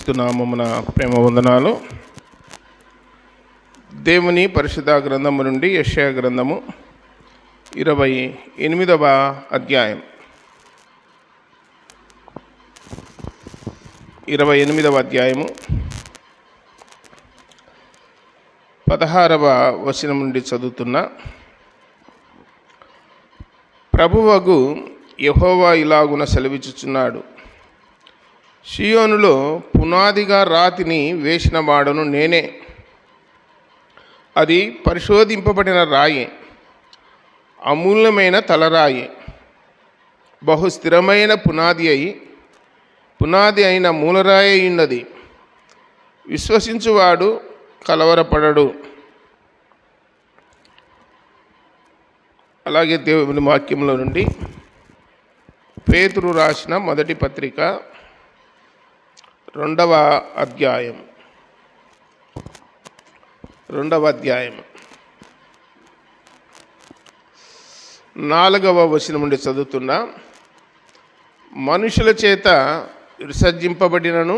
యేసుక్రీస్తు నామమున ప్రేమ వందనాలు. దేవుని పరిశుద్ధ గ్రంథము నుండి యెషయా గ్రంథము 28వ అధ్యాయం 16వ వచనం నుండి చదువుతున్న. ప్రభువగు యెహోవా ఇలాగున సెలవిచ్చుచున్నాడు, షియోనులో పునాదిగా రాతిని వేసిన వాడను నేనే. అది పరిశోధింపబడిన రాయి, అమూల్యమైన తలరాయి, బహు స్థిరమైన పునాది అయిన మూలరాయి ఉన్నది. విశ్వసించువాడు కలవరపడడు. అలాగే దేవుని వాక్యంలో నుండి పేతురు రాసిన మొదటి పత్రిక 2వ అధ్యాయం 4వ వచనం నుండి చదువుతున్నా. మనుషుల చేత విసర్జింపబడినను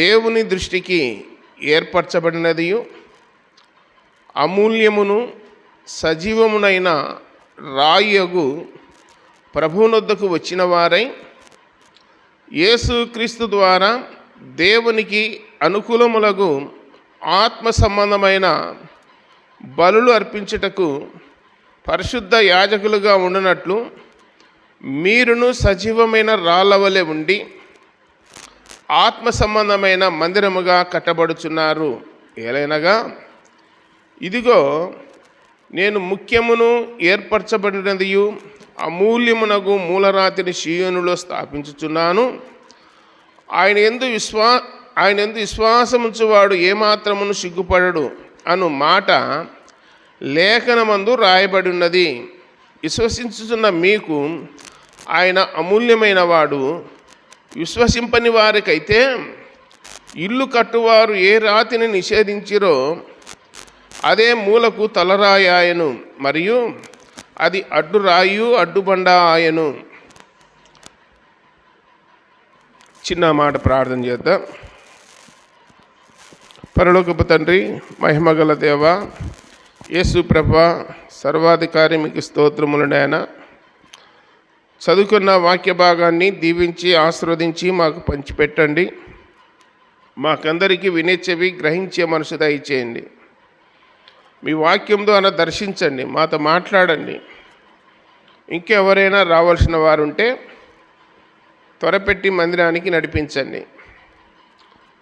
దేవుని దృష్టికి ఏర్పరచబడినదియు అమూల్యమును సజీవమునైన రాయగు ప్రభువునొద్దకు వచ్చిన వారై యేసుక్రీస్తు ద్వారా దేవునికి అనుకూలములకు ఆత్మ సంబంధమైన బలులు అర్పించుటకు పరిశుద్ధ యాజకులుగా ఉండునట్లు మీరును సజీవమైన రాళ్ళవలె ఉండి ఆత్మ సంబంధమైన మందిరముగా కట్టబడుచున్నారు. ఏలైనగా ఇదిగో నేను ముఖ్యమును ఏర్పరచబడినదియు అమూల్యమునగు మూలరాతిని షియోనులో స్థాపించుచున్నాను. ఆయన యందు విశ్వాసముంచువాడు ఏమాత్రమును సిగ్గుపడడు అను మాట లేఖనమందు రాయబడి ఉన్నది. విశ్వసించుచున్న మీకు ఆయన అమూల్యమైన వాడు. విశ్వసింపని వారికైతే ఇల్లు కట్టువారు ఏ రాతిని నిషేధించిరో అదే మూలకు తలరాయి ఆయను, మరియు అది అడ్డురాయు అడ్డుబండ ఆయను. చిన్న మాట ప్రార్థన చేద్దాం. పరలోకపు తండ్రి, మహిమగల దేవ, యేసు ప్రభా, సర్వాధికారి మీకు స్తోత్రములు నాయన. చదువుకున్న వాక్య భాగాన్ని దీవించి ఆశీర్వదించి మాకు పంచిపెట్టండి. మాకందరికీ వినే చెవి గ్రహించే మనసు దయచేయండి. మీ వాక్యం ద్వారా దర్శించండి, మాతో మాట్లాడండి. ఇంకెవరైనా రావాల్సిన వారు ఉంటే త్వరపెట్టి మందిరానికి నడిపించండి.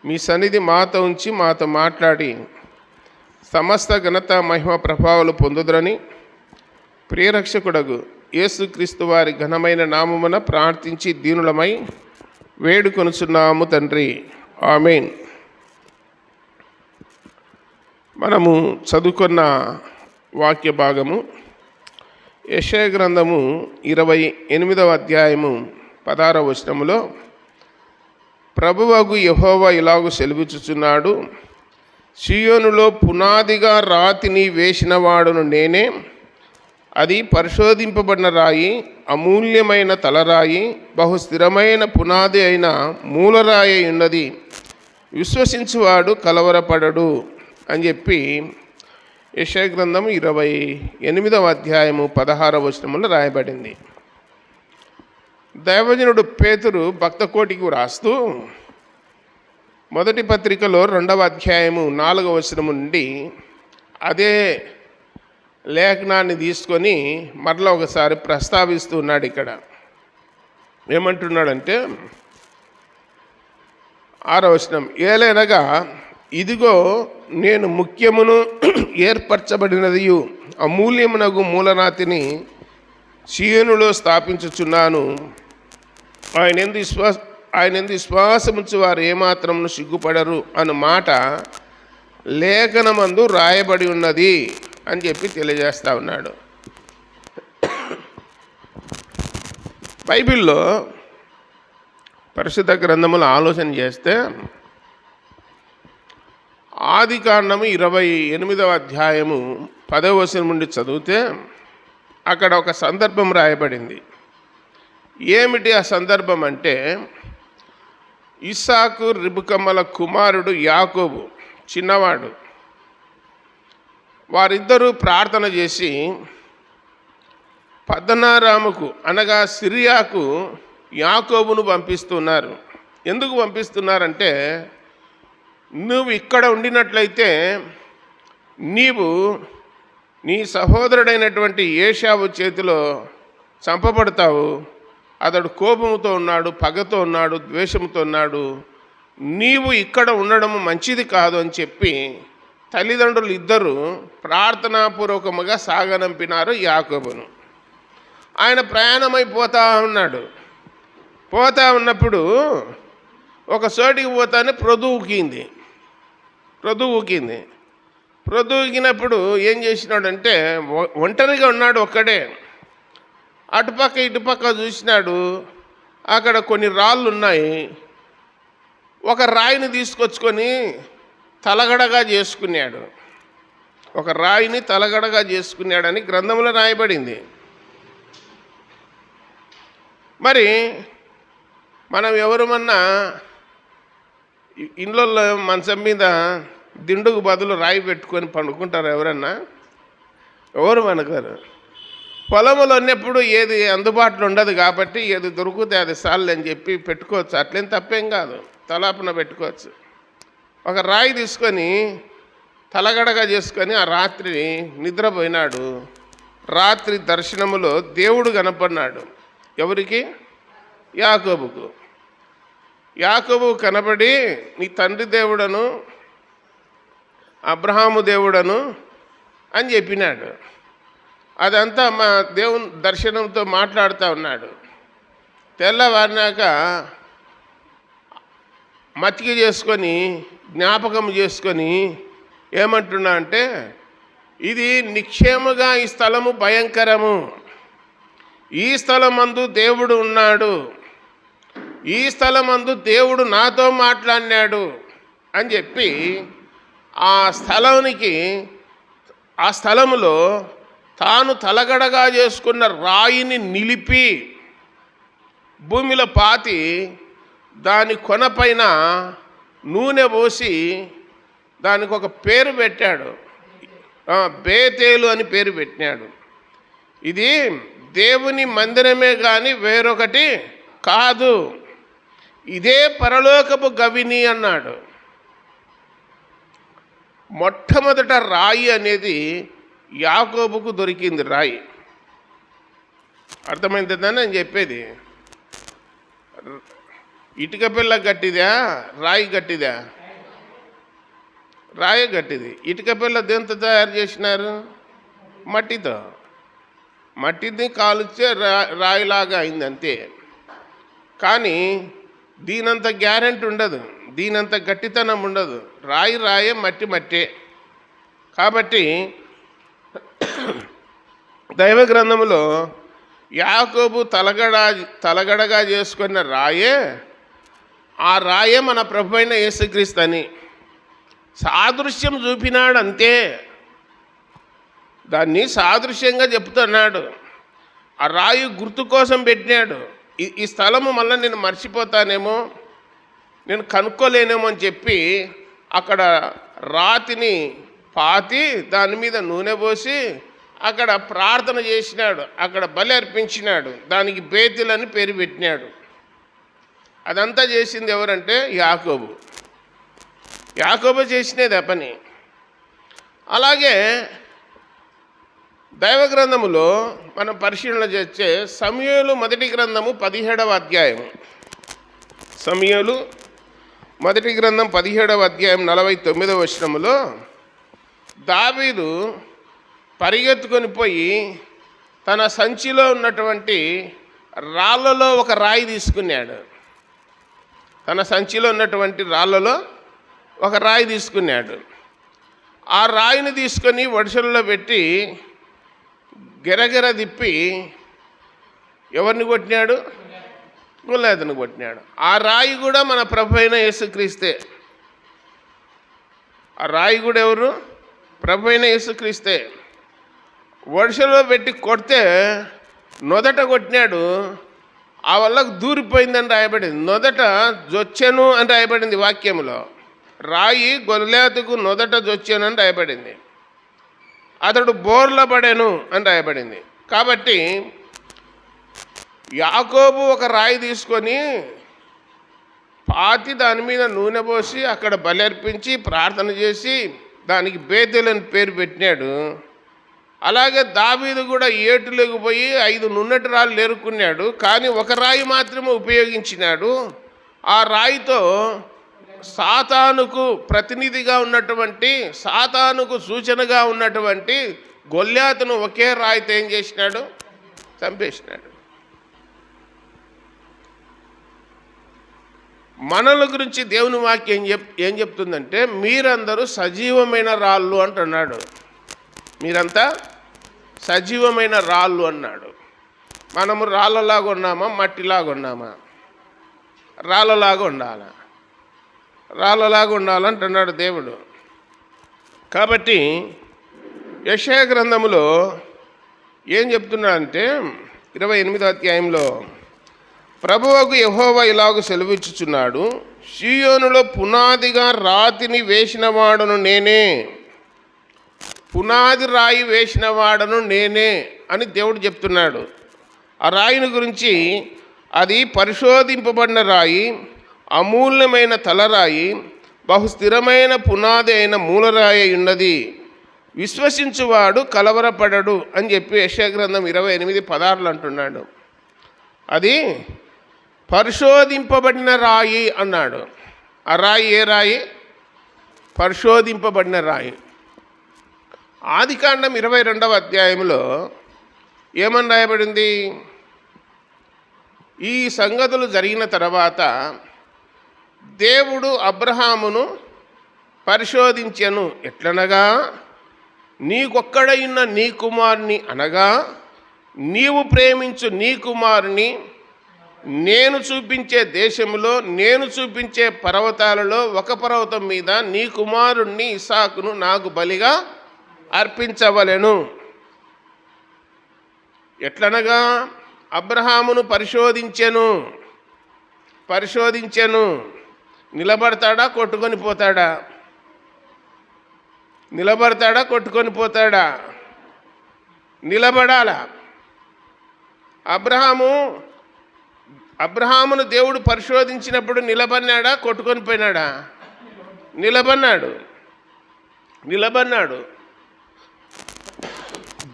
మీ సన్నిధి మాతో ఉంచి మాతో మాట్లాడి సమస్త ఘనత మహిమ ప్రభావాలు పొందుదరని ప్రియరక్షకుడగు యేసుక్రీస్తు వారి ఘనమైన నామమున ప్రార్థించి దీనులమై వేడుకొనుచున్నాము తండ్రి, ఆమేన్. మనము చదువుకున్న వాక్య భాగము యెషయా గ్రంథము 28వ అధ్యాయము 16వ వచనములో ప్రభువగు యెహోవా ఇలాగు సెలవిచ్చుచున్నాడు, షియోనులో పునాదిగా రాతిని వేసిన వాడును నేనే. అది పరిశోధింపబడిన రాయి, అమూల్యమైన తలరాయి, బహు స్థిరమైన పునాది అయిన మూలరాయి ఉన్నది. విశ్వసించువాడు కలవరపడడు అని చెప్పి యెషయా గ్రంథం 28వ అధ్యాయము 16వ వచనములో రాయబడింది. దైవజనుడు పేతురు భక్త కోటికి రాస్తూ మొదటి పత్రికలో 2వ అధ్యాయము 4వ వచనము నుండి అదే లేఖనాన్ని తీసుకొని మరలా ఒకసారి ప్రస్తావిస్తూ ఉన్నాడు. ఇక్కడ ఏమంటున్నాడంటే 6వ వచనం, ఏలైనగా ఇదిగో నేను ముఖ్యమును ఏర్పరచబడినదియు అమూల్యమునగు మూలరాతిని షియోనులో స్థాపించుచున్నాను. ఆయన యందు విశ్వాసముంచు వారు ఏమాత్రమును సిగ్గుపడరు అను మాట లేఖనమందు రాయబడి ఉన్నది అని చెప్పి తెలియజేస్తా ఉన్నాడు. బైబిల్లో పరిశుద్ధ గ్రంథములు ఆలోచన చేస్తే ఆదికాండము 28వ అధ్యాయము 10వ వచనం నుండి చదివితే అక్కడ ఒక సందర్భం రాయబడింది. ఏమిటి ఆ సందర్భం అంటే, ఇస్సాకు రిబకమ్మల కుమారుడు యాకోబు చిన్నవాడు. వారిద్దరూ ప్రార్థన చేసి పద్దనారాముకు అనగా సిరియాకు యాకోబును పంపిస్తున్నారు. ఎందుకు పంపిస్తున్నారంటే, నువ్వు ఇక్కడ ఉండినట్లయితే నీవు నీ సహోదరుడైనటువంటి ఏశావు చేతిలో చంపబడతావు. అతడు కోపంతో ఉన్నాడు, పగతో ఉన్నాడు, ద్వేషంతో ఉన్నాడు. నీవు ఇక్కడ ఉండడం మంచిది కాదు అని చెప్పి తల్లిదండ్రులు ఇద్దరు ప్రార్థనాపూర్వకముగా సాగనంపినారు యాకోబును. ఆయన ప్రయాణమైపోతా ఉన్నాడు. పోతా ఉన్నప్పుడు ఒక చోటికి పోతానే ప్రొద్దు ఊకినప్పుడు ఏం చేసినాడంటే, ఒంటరిగా ఉన్నాడు ఒక్కడే. అటుపక్క ఇటుపక్క చూసినాడు. అక్కడ కొన్ని రాళ్ళు ఉన్నాయి. ఒక రాయిని తీసుకొచ్చుకొని తలగడగా చేసుకున్నాడు. ఒక రాయిని తలగడగా చేసుకున్నాడని గ్రంథంలో రాయబడింది. మరి మనం ఎవరమన్నా ఇంట్లో మంచం మీద దిండుకు బదులు రాయి పెట్టుకొని పండుకుంటారు ఎవరన్నా? ఎవరు మనకారు. పొలంలో ఉన్నప్పుడు ఏది అందుబాటులో ఉండదు కాబట్టి ఏది దొరికితే అది సార్లు అని చెప్పి పెట్టుకోవచ్చు. అట్లేం తప్పేం కాదు, తలాపున పెట్టుకోవచ్చు. ఒక రాయి తీసుకొని తలగడగా చేసుకొని ఆ రాత్రి నిద్రపోయినాడు. రాత్రి దర్శనములో దేవుడు కనపడినాడు. ఎవరికి? యాకోబుకు. యాకోబు కనబడి, నీ తండ్రి దేవుడను అబ్రహాము దేవుడను అని చెప్పినాడు. అదంతా మా దేవుని దర్శనంతో మాట్లాడుతూ ఉన్నాడు. తెల్లవారినాక మతికి చేసుకొని జ్ఞాపకం చేసుకొని ఏమంటున్నా అంటే, ఇది నిక్షేమగా ఈ స్థలము భయంకరము, ఈ స్థలమందు దేవుడు ఉన్నాడు, ఈ స్థలమందు దేవుడు నాతో మాట్లాడినాడు అని చెప్పి ఆ స్థలములో తాను తలగడగా చేసుకున్న రాయిని నిలిపి భూమిలో పాతి దాని కొనపైన నూనె పోసి దానికి ఒక పేరు పెట్టాడు. బేతేలు అని పేరు పెట్టినాడు. ఇది దేవుని మందిరమే కానీ వేరొకటి కాదు, ఇదే పరలోకపు గవిని అన్నాడు. మొట్టమొదట రాయి అనేది యాకోబుకు దొరికింది. రాయి అర్థమైందని నేను చెప్పేది. ఇటుక పిల్ల గట్టిదా, రాయి గట్టిదా? రాయి గట్టిది. ఇటుక పిల్ల దేంతో తయారు చేసినారు? మట్టితో. మట్టిని కాలుస్తే రాయిలాగా అయింది అంతే. కానీ దీనంత గ్యారెంటీ ఉండదు, దీనంత గట్టితనం ఉండదు. రాయే, మట్టి మట్టే. కాబట్టి దైవ గ్రంథంలో యాకోబు తలగడగా చేసుకున్న రాయే, ఆ రాయే మన ప్రభు అయిన యేసుక్రీస్తు అని సాదృశ్యం చూపినాడు అంతే. దాన్ని సాదృశ్యంగా చెప్తున్నాడు. ఆ రాయి గుర్తు కోసం పెట్టినాడు. ఈ స్థలము మళ్ళీ నేను మర్చిపోతానేమో, నేను కనుక్కోలేనేమో అని చెప్పి అక్కడ రాతిని పాతి దాని మీద నూనె పోసి అక్కడ ప్రార్థన చేసినాడు, అక్కడ బలి అర్పించినాడు. దానికి బేతేలు అని పేరు పెట్టినాడు. అదంతా చేసింది ఎవరంటే యాకోబు. యాకోబు చేసినది ఆ పని. అలాగే దైవ గ్రంథములో మనం పరిశీలన చేస్తే సమూయేలు మొదటి గ్రంథము 17వ అధ్యాయము. సమూయేలు మొదటి గ్రంథం 17వ అధ్యాయం 49వ వచనములో దావీదు పరిగెత్తుకొని పోయి తన సంచిలో ఉన్నటువంటి రాళ్ళలో ఒక రాయి తీసుకున్నాడు. తన సంచిలో ఉన్నటువంటి రాళ్ళలో ఒక రాయి తీసుకున్నాడు. ఆ రాయిని తీసుకొని వడిసెలలో పెట్టి గిరగిర తిప్పి ఎవరిని కొట్టినాడు? గొల్లియాతును కొట్టినాడు. ఆ రాయి కూడా మన ప్రభు అయిన యేసుక్రీస్తే. ఆ రాయి కూడా ఎవరు? ప్రభు అయిన యేసుక్రీస్తే. వడిసెలో పెట్టి కొడితే నొదట కొట్టినాడు. ఆ వల్లకు దూరిపోయిందని రాయబడింది. నొదట జొచ్చెను అని రాయబడింది వాక్యంలో. రాయి గొల్యాతుకు నొదట జొచ్చెను అని రాయబడింది. అతడు బోర్ల పడెను అని రాయబడింది. కాబట్టి యాకోబు ఒక రాయి తీసుకొని పాతి దాని మీద నూనె పోసి అక్కడ బలర్పించి ప్రార్థన చేసి దానికి బేతేలు అని పేరు పెట్టినాడు. అలాగే దావీదు కూడా ఏటులోకి పోయి 5 నున్నటి రాళ్ళు ఏరుకున్నాడు. కానీ ఒక రాయి మాత్రమే ఉపయోగించినాడు. ఆ రాయితో సాతానుకు ప్రతినిధిగా ఉన్నటువంటి, సాతానుకు సూచనగా ఉన్నటువంటి గొల్యాతును ఒకే రాయితో ఏం చేసినాడు? చంపేసినాడు. మనల గురించి దేవుని వాక్యం ఏం చెప్తుందంటే, మీరందరూ సజీవమైన రాళ్ళు అంటున్నాడు. మీరంతా సజీవమైన రాళ్ళు అన్నాడు. మనము రాళ్ళలాగా ఉన్నామా, మట్టిలాగా ఉన్నామా? రాళ్ళలాగా ఉండాలా, రాళ్ళలాగా ఉండాలంటున్నాడు దేవుడు. కాబట్టి యెషయా గ్రంథములో ఏం చెప్తున్నాడంటే 28వ అధ్యాయంలో, ప్రభువుకు యెహోవా ఇలాగు సెలవిచ్చుచున్నాడు, సీయోనులో పునాదిగా రాతిని వేసినవాడను నేనే, పునాది రాయి వేసినవాడను నేనే అని దేవుడు చెప్తున్నాడు. ఆ రాయిని గురించి, అది పరిశోధింపబడిన రాయి, అమూల్యమైన తలరాయి, బహుస్థిరమైన పునాది అయిన మూలరాయి ఉన్నది, విశ్వసించువాడు కలవరపడడు అని చెప్పి యెషయా గ్రంథం 28:16 అంటున్నాడు. అది పరిశోధింపబడిన రాయి అన్నాడు. ఆ రాయి ఏ రాయి? పరిశోధింపబడిన రాయి. ఆదికాండం 22వ అధ్యాయంలో ఏమని రాయబడింది? ఈ సంగతులు జరిగిన తర్వాత దేవుడు అబ్రహామును పరిశోధించెను. ఎట్లనగా, నీకొక్కడైన నీ కుమారుని, అనగా నీవు ప్రేమించు నీ కుమారుని నేను చూపించే దేశంలో, నేను చూపించే పర్వతాలలో ఒక పర్వతం మీద నీ కుమారుణ్ణి ఇస్సాకును నాకు బలిగా అర్పించవలెను. ఎట్లనగా అబ్రహామును పరిశోధించెను. నిలబడతాడా, కొట్టుకొని పోతాడా? నిలబడతాడా, కొట్టుకొని పోతాడా? నిలబడాలా. అబ్రహామును దేవుడు పరిశోధించినప్పుడు నిలబడినాడా, కొట్టుకొని పోయినాడా? నిలబడినాడు.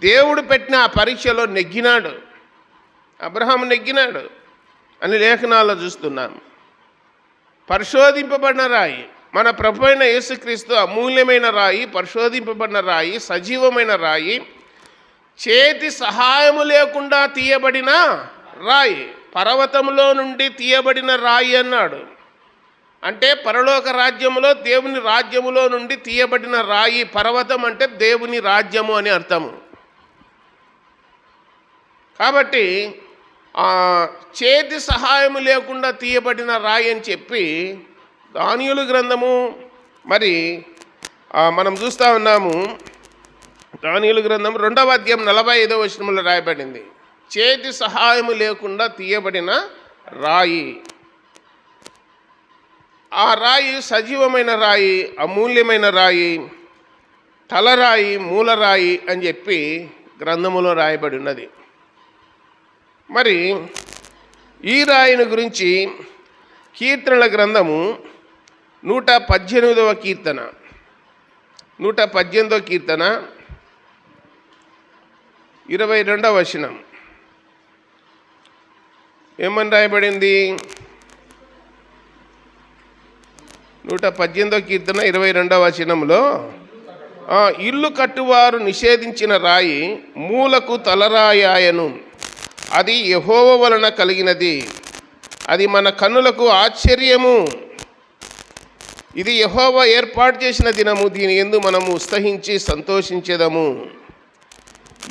దేవుడు పెట్టిన ఆ పరీక్షలో నెగ్గినాడు. అబ్రహాము నెగ్గినాడు అని లేఖనాల్లో చూస్తున్నాం. పరిశోధింపబడిన రాయి మన ప్రభు అయిన యేసుక్రీస్తు అమూల్యమైన రాయి, పరిశోధింపబడిన రాయి, సజీవమైన రాయి, చేతి సహాయము లేకుండా తీయబడిన రాయి, పర్వతంలో నుండి తీయబడిన రాయి అన్నాడు. అంటే పరలోక రాజ్యములో, దేవుని రాజ్యములో నుండి తీయబడిన రాయి. పర్వతం అంటే దేవుని రాజ్యము అని అర్థము. కాబట్టి చేతి సహాయము లేకుండా తీయబడిన రాయి అని చెప్పి దానియేలు గ్రంథము, మరి మనం చూస్తూ ఉన్నాము, దానియేలు గ్రంథం 2వ అధ్యాయం 45వ వచనంలో రాయబడింది, చేతి సహాయము లేకుండా తీయబడిన రాయి. ఆ రాయి సజీవమైన రాయి, అమూల్యమైన రాయి, తలరాయి, మూలరాయి అని చెప్పి గ్రంథములో రాయబడి ఉన్నది. మరి ఈ రాయిని గురించి కీర్తనల గ్రంథము 118వ కీర్తన 22వ వచనం ఏమని రాయబడింది? 118వ కీర్తన 22వ వచనంలో, ఇల్లు కట్టువారు నిషేధించిన రాయి మూలకు తలరాయాయను, అది యెహోవా వలన కలిగినది, అది మన కన్నులకు ఆశ్చర్యము, ఇది యెహోవా ఏర్పాటు చేసిన దినము, దీని యందు మనము ఉత్సహించి సంతోషించెదము.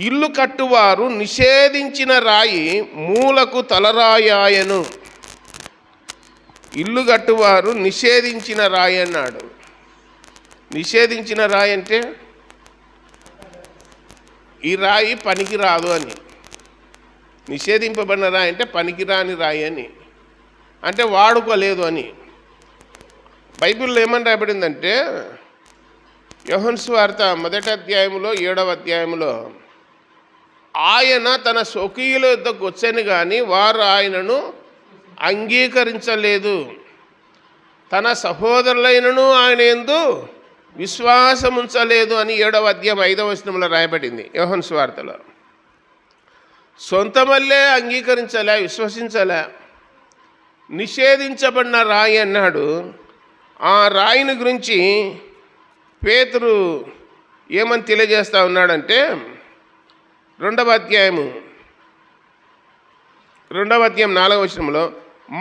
ఇల్లు కట్టువారు నిషేధించిన రాయి మూలకు తలరాయాయను. ఇల్లు కట్టువారు నిషేధించిన రాయి అన్నాడు. నిషేధించిన రాయి అంటే ఈ రాయి పనికి రాదు అని, నిషేధింపబడిన రాయి అంటే పనికిరాని రాయి అని, అంటే వాడుకోలేదు అని. బైబిల్లో ఏమని రాయబడిందంటే యోహను సువార్త 1వ అధ్యాయంలో 7వ అధ్యాయంలో, ఆయన తన స్వకీయుల వద్దకు వచ్చాను కానీ వారు ఆయనను అంగీకరించలేదు, తన సహోదరులైనను ఆయన యందు విశ్వాసం ఉంచలేదు అని 7వ అధ్యాయం 5వ వచనంలో రాయబడింది యోహను సువార్తలో. సొంతమల్లే అంగీకరించలే, విశ్వసించలే. నిషేధించబడిన రాయి అన్నాడు. ఆ రాయిని గురించి పేతురు ఏమని తెలియజేస్తా ఉన్నాడంటే 2వ అధ్యాయం 4వ వచనంలో,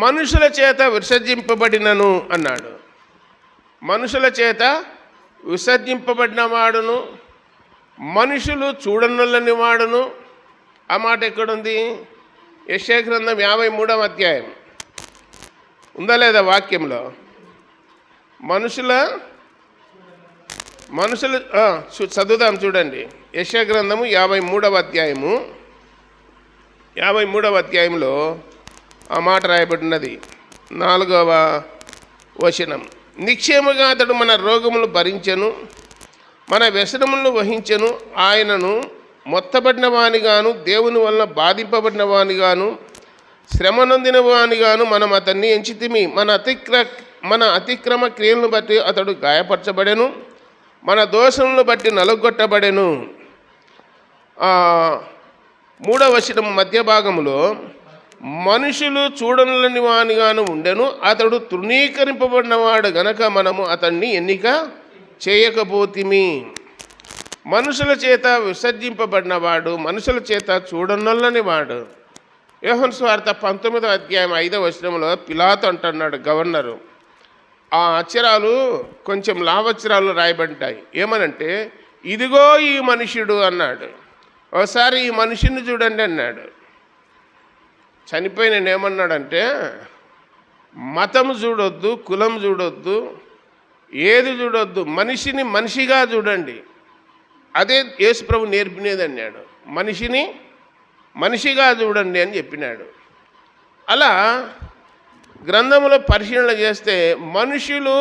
మనుషుల చేత విసర్జింపబడినను అన్నాడు. మనుషుల చేత విసర్జింపబడిన వాడును, మనుషులు చూడనొల్లని వాడును. ఆ మాట ఎక్కడుంది? యెషయా గ్రంథం 53వ అధ్యాయం ఉందా లేదా వాక్యంలో? మనుషులు చదువుదాం చూడండి. యెషయా గ్రంథము 53వ అధ్యాయము 53వ అధ్యాయంలో ఆ మాట రాయబడినది. 4వ వచనం, నిక్షేమగా అతడు మన రోగములు భరించెను, మన వ్యసనములను వహించెను. ఆయనను మొత్తబడిన వానిగాను, దేవుని వలన బాధింపబడిన వానిగాను, శ్రమ నొందిన వానిగాను మనం అతన్ని ఎంచితిమి. మన అతిక్రమ క్రియలను బట్టి అతడు గాయపరచబడెను, మన దోషములను బట్టి నలుగొట్టబడెను. 3వ వచనం మధ్య భాగంలో, మనుషులు చూడని వానిగాను ఉండెను, అతడు తృణీకరింపబడినవాడు గనక మనము అతన్ని ఎన్నిక చేయకపోతిమి. మనుషుల చేత విసర్జింపబడినవాడు, మనుషుల చేత చూడనొల్లని వాడు. యోహను సువార్త 19వ అధ్యాయం 5వ వచనంలో పిలాతు అంటున్నాడు గవర్నరు. ఆ అక్షరాలు కొంచెం లావక్షరాలు రాయబడ్డాయి. ఏమనంటే, ఇదిగో ఈ మనుష్యుడు అన్నాడు. ఒకసారి ఈ మనిషిని చూడండి అన్నాడు. చనిపోయిన ఏమన్నాడంటే, మతం చూడొద్దు, కులం చూడొద్దు, ఏది చూడొద్దు, మనిషిని మనిషిగా చూడండి. అదే యేసుప్రభు నేర్పినది అన్నాడు. మనిషిని మనిషిగా చూడండి అని చెప్పినాడు. అలా గ్రంథంలో పరిశీలన చేస్తే మనుషులు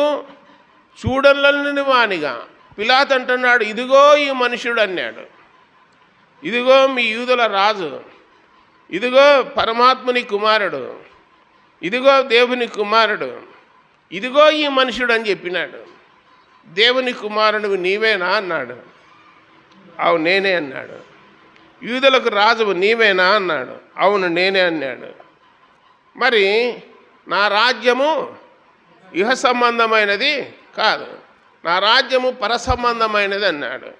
చూడలని వానిగా పిలాతు అంటున్నాడు, ఇదిగో ఈ మనుషుడు అన్నాడు. ఇదిగో మీ యూదుల రాజు, ఇదిగో పరమాత్ముని కుమారుడు, ఇదిగో దేవుని కుమారుడు, ఇదిగో ఈ మనుషుడు అని చెప్పినాడు. దేవుని కుమారుడు నీవేనా అన్నాడు. అవును నేనే అన్నాడు. యూదులకు రాజువు నీవేనా అన్నాడు. అవును నేనే అన్నాడు. మరి నా రాజ్యము ఇహ సంబంధమైనది కాదు, నా రాజ్యము పరసంబంధమైనది అన్నాడు.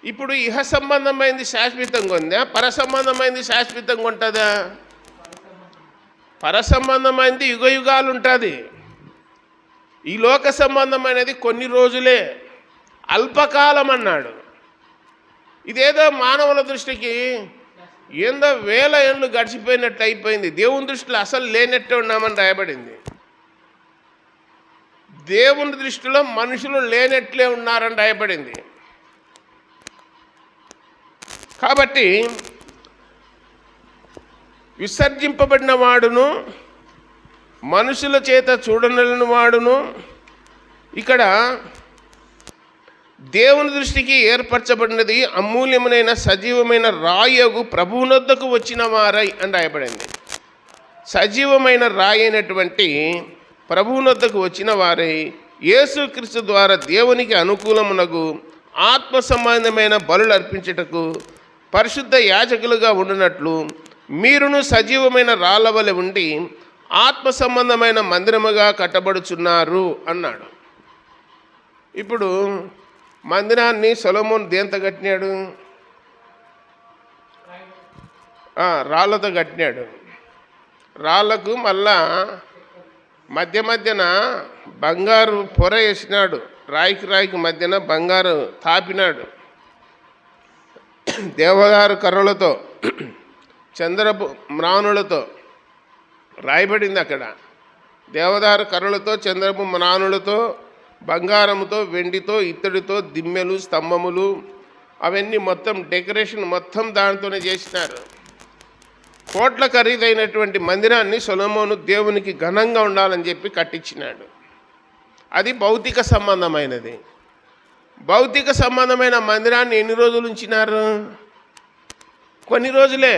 ఇప్పుడు ఇహ సంబంధమైనది శాశ్వతంగా ఉందా, పరసంబంధమైనది శాశ్వతంగా ఉంటుందా? పరసంబంధమైనది యుగ యుగాలు ఉంటుంది. ఈ లోక సంబంధమైనది కొన్ని రోజులే, అల్పకాలం అన్నాడు. ఇదేదో మానవుల దృష్టికి ఏందో 1000 ఏళ్ళు గడిచిపోయినట్టు అయిపోయింది. దేవుని దృష్టిలో అసలు లేనట్టే ఉన్నామని రాయబడింది. దేవుని దృష్టిలో మనుషులు లేనట్లే ఉన్నారని రాయబడింది. కాబట్టి విసర్జింపబడిన వాడును, మనుషుల చేత చూడనలని వాడును, ఇక్కడ దేవుని దృష్టికి ఏర్పరచబడినది అమూల్యమైన సజీవమైన రాయగు ప్రభువునొద్దకు వచ్చిన వారై అని రాయబడింది. సజీవమైన రాయి అయినటువంటి ప్రభువునొద్దకు వచ్చిన వారై యేసుక్రీస్తు ద్వారా దేవునికి అనుకూలమునకు ఆత్మ సంబంధమైన బలులు అర్పించుటకు పరిశుద్ధ యాజకులుగా ఉండినట్లు మీరును సజీవమైన రాళ్ళ వలె ఉండి ఆత్మ సంబంధమైన మందిరముగా కట్టబడుచున్నారు అన్నాడు. ఇప్పుడు మందిరాన్ని సొలొమోను దేంతో కట్టినాడు? రాళ్ళతో కట్టినాడు. రాళ్ళకు మళ్ళా మధ్యన బంగారు పొర వేసినాడు. రాయికి మధ్యన బంగారు తాపినాడు. దేవదారు కర్రలతో, చంద్రపు మ్రానులతో రాయబడింది అక్కడ. దేవదారు కర్రలతో, చంద్రపు మ్రానులతో, బంగారముతో, వెండితో, ఇత్తడితో, దిమ్మెలు, స్తంభములు అవన్నీ మొత్తం డెకరేషన్ మొత్తం దానితోనే చేసినారు. కోట్ల ఖరీదైనటువంటి మందిరాన్ని సొలొమోను దేవునికి ఘనంగా ఉండాలని చెప్పి కట్టించినాడు. అది భౌతిక సంబంధమైనది. భౌతిక సంబంధమైన మందిరాన్ని ఎన్ని రోజులు ఉంచినారు? కొన్ని రోజులే.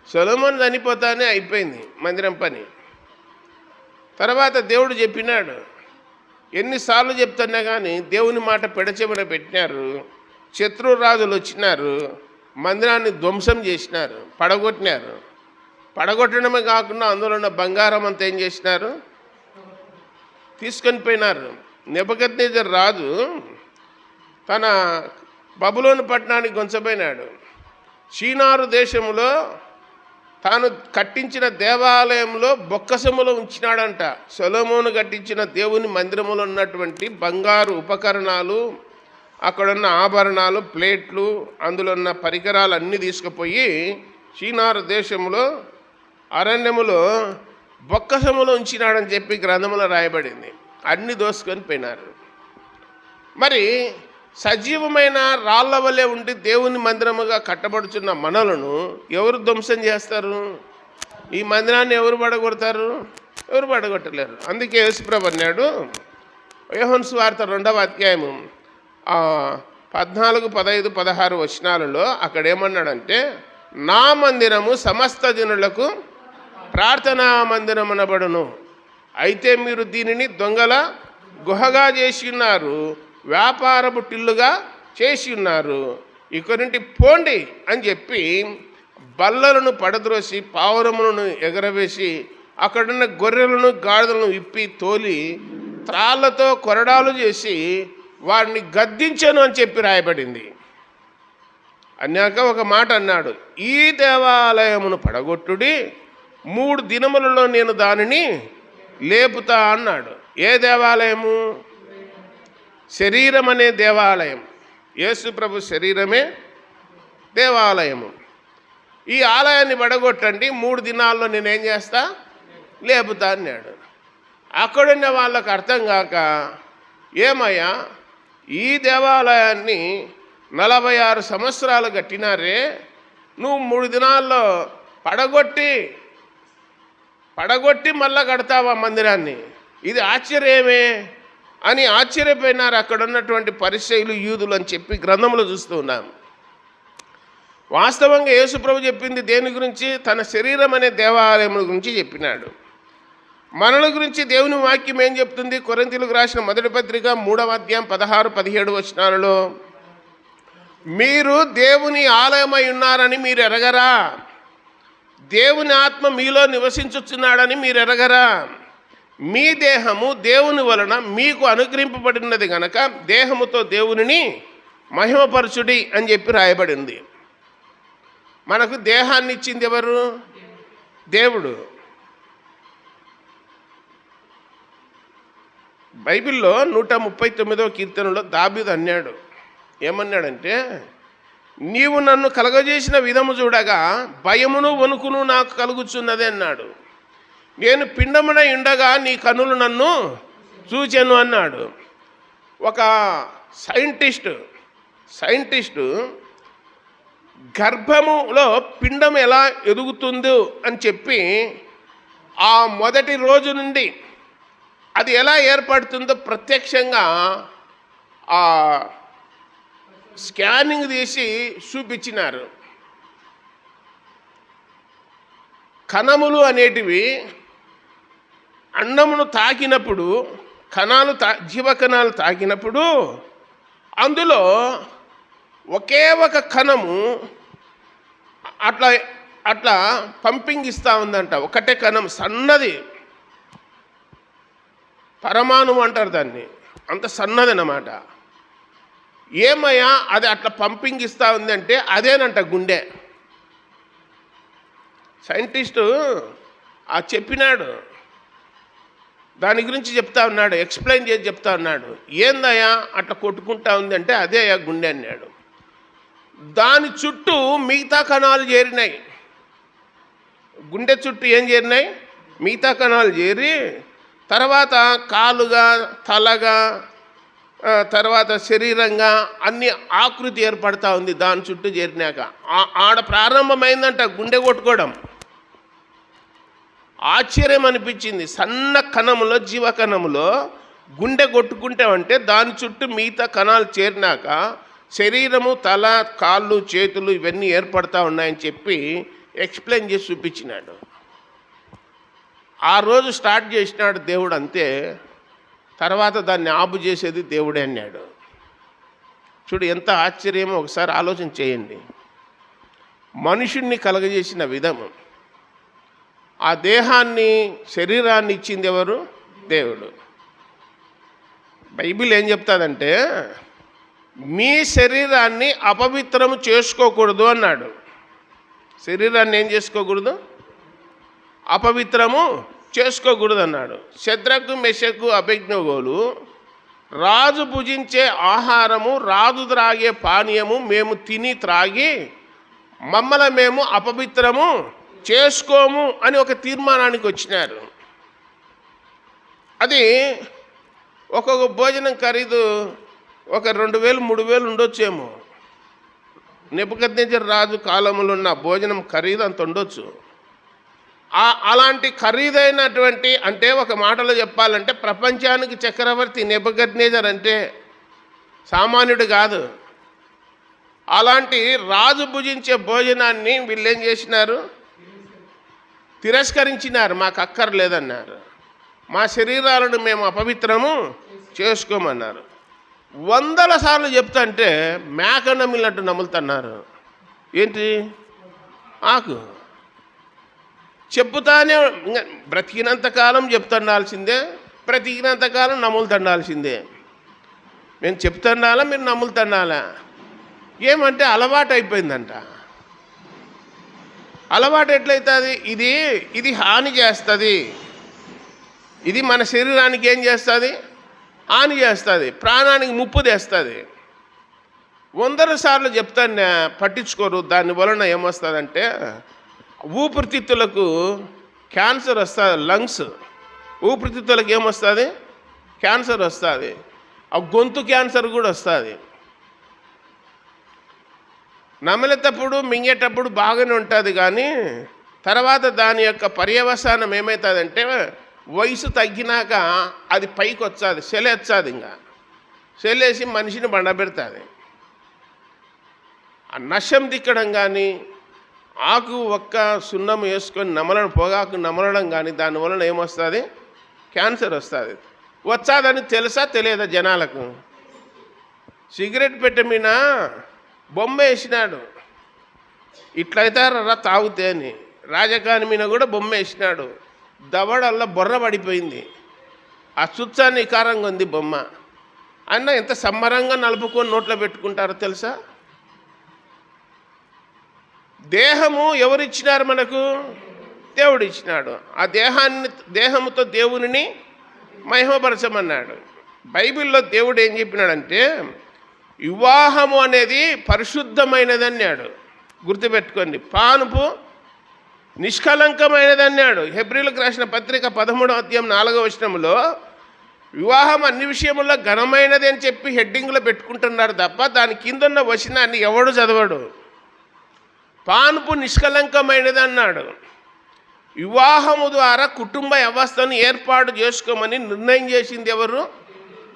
సొలొమోను చనిపోతానే అయిపోయింది మందిరం పని. తర్వాత దేవుడు చెప్పినాడు. ఎన్నిసార్లు చెప్తున్నా కానీ దేవుని మాట పెడచెవిన పెట్టినారు. శత్రురాజులు వచ్చినారు, మందిరాన్ని ధ్వంసం చేసినారు, పడగొట్టినారు. పడగొట్టడమే కాకుండా అందులో ఉన్న బంగారం అంతా ఏం చేసినారు? తీసుకొని పోయినారు. నెబుకద్నెజర్ రాజు తన బబులోను పట్టణానికి గొంచబోయినాడు. షీనారు దేశంలో తాను కట్టించిన దేవాలయంలో బొక్కసములో ఉంచినాడంట. సొలొమోను కట్టించిన దేవుని మందిరములో ఉన్నటువంటి బంగారు ఉపకరణాలు, అక్కడున్న ఆభరణాలు, ప్లేట్లు, అందులో ఉన్న పరికరాలు అన్నీ తీసుకుపోయి షీనారు దేశంలో అరణ్యములో బొక్కసములో ఉంచినాడని చెప్పి గ్రంథములో రాయబడింది. అన్నీ దోసుకొని పోయినారు. మరి సజీవమైన రాళ్ల వలె ఉండి దేవుని మందిరముగా కట్టబడుచున్న మనలను ఎవరు ధ్వంసం చేస్తారు? ఈ మందిరాన్ని ఎవరు పడగొడతారు? ఎవరు పడగొట్టలేరు. అందుకే యేసుప్రభు అన్నాడు, యోహాను సువార్త 2వ అధ్యాయము 14, 15, 16 వచనాలలో అక్కడ ఏమన్నాడంటే, నా మందిరము సమస్త జనులకు ప్రార్థనా మందిరమనబడును, అయితే మీరు దీనిని దొంగల గుహగా చేసి ఉన్నారు, వ్యాపారపు టిల్లుగా చేసి ఉన్నారు. ఇక్కడి నుండి పోండి అని చెప్పి బల్లలను పడద్రోసి పావురములను ఎగరవేసి అక్కడున్న గొర్రెలను గాడిదలను విప్పి తోలి త్రాళ్లతో కొరడాలు చేసి వారిని గద్దించను అని చెప్పి రాయబడింది. అన్నాక ఒక మాట అన్నాడు, ఈ దేవాలయమును పడగొట్టుడి, 3 దినములలో నేను దానిని లేపుతా అన్నాడు. ఏ దేవాలయము? శరీరం అనే దేవాలయం. యేసు ప్రభు శరీరమే దేవాలయము. ఈ ఆలయాన్ని పడగొట్టండి, 3 దినాల్లో నేనేం చేస్తా? లేపుతా అన్నాడు. అక్కడున్న వాళ్ళకు అర్థం కాక, ఏమయ్యా ఈ దేవాలయాన్ని 46 సంవత్సరాలు కట్టినారే, నువ్వు 3 దినాల్లో పడగొట్టి మళ్ళా కడతావా మందిరాన్ని? ఇది ఆశ్చర్యమే అని ఆశ్చర్యపోయినారు అక్కడ ఉన్నటువంటి పరిసయ్యులు, యూదులు అని చెప్పి గ్రంథంలో చూస్తూ ఉన్నాం. వాస్తవంగా యేసుప్రభు చెప్పింది దేని గురించి? తన శరీరం అనే దేవాలయం గురించి చెప్పినాడు. మనల గురించి దేవుని వాక్యం ఏం చెప్తుంది? కొరింథీయులకు రాసిన 1వ పత్రిక 3వ అధ్యాయం 16, 17 వచనాలలో, మీరు దేవుని ఆలయమై ఉన్నారని మీరు ఎరగరా? దేవుని ఆత్మ మీలో నివసించుచున్నాడని మీరు ఎరగరా? మీ దేహము దేవుని వలన మీకు అనుగ్రహింపబడినది గనక దేహముతో దేవునిని మహిమపరచుడి అని చెప్పి రాయబడింది. మనకు దేహాన్ని ఇచ్చింది ఎవరు? దేవుడు. బైబిల్లో 139వ కీర్తనలో దావీదు అన్నాడు, ఏమన్నాడంటే, నీవు నన్ను కలగజేసిన విధము చూడగా భయమును వణుకును నాకు కలుగుచున్నది అన్నాడు. నేను పిండమునై ఉండగా నీ కన్నులు నన్ను చూచెను అన్నాడు. ఒక సైంటిస్టు గర్భములో పిండం ఎలా ఎదుగుతుందో అని చెప్పి ఆ మొదటి రోజు నుండి అది ఎలా ఏర్పడుతుందో ప్రత్యక్షంగా ఆ స్కానింగ్ తీసి చూపించినారు. కణములు అనేటివి అన్నమును తాకినప్పుడు, జీవకణాలు తాకినప్పుడు అందులో ఒకే ఒక కణము అట్లా పంపింగ్ ఇస్తూ ఉందంట. ఒకటే కణం, సన్నది, పరమాణువు అంటారు దాన్ని, అంత సన్నది అన్నమాట. ఏమయ్యా అది అట్లా పంపింగ్ ఇస్తూ ఉందంటే అదేనంట గుండె. సైంటిస్టు చెప్పినాడు, దాని గురించి చెప్తా ఉన్నాడు, ఎక్స్ప్లెయిన్ చేసి చెప్తా ఉన్నాడు. ఏందయ్యా అట్లా కొట్టుకుంటా ఉంది అంటే అదే అయ్యా గుండె అన్నాడు. దాని చుట్టూ మిగతా కణాలు చేరినాయి. గుండె చుట్టూ ఏం చేరినాయి? మిగతా కణాలు చేరి తర్వాత కాలుగా, తలగా, తర్వాత శరీరంగా అన్ని ఆకృతి ఏర్పడతా ఉంది దాని చుట్టూ చేరినాక. ఆడ ప్రారంభమైందంట గుండె కొట్టుకోవడం. ఆశ్చర్యం అనిపించింది. సన్న కణములో, జీవకణములో గుండె కొట్టుకుంటామంటే దాని చుట్టూ మిగతా కణాలు చేరినాక శరీరము, తల, కాళ్ళు, చేతులు ఇవన్నీ ఏర్పడతా ఉన్నాయని చెప్పి ఎక్స్ప్లెయిన్ చేసి చూపించినాడు. ఆ రోజు స్టార్ట్ చేసినాడు దేవుడు, అంతే. తర్వాత దాన్ని ఆపు చేసేది దేవుడే అన్నాడు. చూడు ఎంత ఆశ్చర్యమో, ఒకసారి ఆలోచన చేయండి. మనుషుణ్ణి కలగజేసిన విధము, ఆ దేహాన్ని, శరీరాన్ని ఇచ్చింది ఎవరు? దేవుడు. బైబిల్ ఏం చెప్తాదంటే మీ శరీరాన్ని అపవిత్రము చేసుకోకూడదు అన్నాడు. శరీరాన్ని ఏం చేసుకోకూడదు? అపవిత్రము చేసుకోకూడదు అన్నాడు. శద్రకు, మెషకు, అబేద్నెగోలు రాజు భుజించే ఆహారము, రాజు త్రాగే పానీయము మేము తిని త్రాగి మమ్మల్ని మేము అపవిత్రము చేసుకోము అని ఒక తీర్మానానికి వచ్చినారు. అది ఒక్కొక్క భోజనం ఖరీదు ఒక 2000, 3000 ఉండొచ్చేమో. నెబుకద్నెజర్ రాజు కాలంలో ఉన్న భోజనం ఖరీదు అంత ఉండొచ్చు. అలాంటి ఖరీదైనటువంటి, అంటే ఒక మాటలో చెప్పాలంటే ప్రపంచానికి చక్రవర్తి నెబుకద్నెజర్, అంటే సామాన్యుడు కాదు. అలాంటి రాజు భుజించే భోజనాన్ని వీళ్ళు ఏం చేసినారు? తిరస్కరించినారు. మాకు అక్కర్లేదన్నారు. మా శరీరాలను మేము అపవిత్రము చేసుకోమన్నారు. 100 సార్లు చెప్తాంటే మేక నమిలినట్టు నములుతున్నారు. ఏంటి? ఆకు చెప్పుతానే బ్రతికినంతకాలం చెప్తుండాల్సిందే, బ్రతికినంతకాలం నములుతుండాల్సిందే. మేము చెప్తుండాలా, మీరు నములుతుండాలా? ఏమంటే అలవాటు అయిపోయిందంట. అలవాటు ఎట్లయితుంది? ఇది హాని చేస్తుంది. ఇది మన శరీరానికి ఏం చేస్తుంది? హాని చేస్తుంది, ప్రాణానికి ముప్పు తెస్తుంది. 100 సార్లు చెప్తాను, పట్టించుకోరు. దాని వలన ఏమొస్తుందంటే ఊపిరితిత్తులకు క్యాన్సర్ వస్తుంది. లంగ్స్, ఊపిరితిత్తులకు ఏమొస్తుంది? క్యాన్సర్ వస్తుంది. ఆ గొంతు క్యాన్సర్ కూడా వస్తుంది. నమిలేటప్పుడు, మింగేటప్పుడు బాగానే ఉంటుంది, కానీ తర్వాత దాని యొక్క పర్యవసానం ఏమవుతుందంటే వయసు తగ్గినాక అది పైకి వచ్చాది, సెలేస్తుంది. ఇంకా సెలేసి మనిషిని బండబెడుతుంది. ఆ నశం దిక్కడం కానీ, ఆకు ఒక్క సున్నం వేసుకొని నమలడం, పొగాకు నమలడం కానీ దానివలన ఏమొస్తుంది? క్యాన్సర్ వస్తుంది. వచ్చాదని తెలుసా తెలియదా జనాలకు? సిగరెట్ పెట్టె మీద బొమ్మ వేసినాడు, ఇట్లయితారా తాగుతే అని. రాజకాని మీద కూడా బొమ్మ వేసినాడు. దవడల్లా బొర్ర పడిపోయింది. ఆ చుచ్చాన్ని ఇకారంగా ఉంది బొమ్మ. అన్న ఎంత సంబరంగా నలుపుకొని నోట్లో పెట్టుకుంటారో తెలుసా? దేహము ఎవరిచ్చినారు మనకు? దేవుడు ఇచ్చినాడు. ఆ దేహముతో దేవునిని మహిమపరచమన్నాడు. బైబిల్లో దేవుడు ఏం చెప్పినాడంటే వివాహము అనేది పరిశుద్ధమైనది అన్నాడు. గుర్తుపెట్టుకోండి. పానుపు నిష్కలంకమైనది అన్నాడు. హెబ్రీలకు రాసిన పత్రిక 13వ అధ్యాయం 4వ వచనంలో వివాహం అన్ని విషయముల్లో ఘనమైనది అని చెప్పి హెడ్డింగ్లో పెట్టుకుంటున్నారు తప్ప దాని కింద ఉన్న వచనాన్ని ఎవడు చదవడు. పానుపు నిష్కలంకమైనది అన్నాడు. వివాహము ద్వారా కుటుంబ వ్యవస్థను ఏర్పాటు చేసుకోమని నిర్ణయం చేసింది ఎవరు?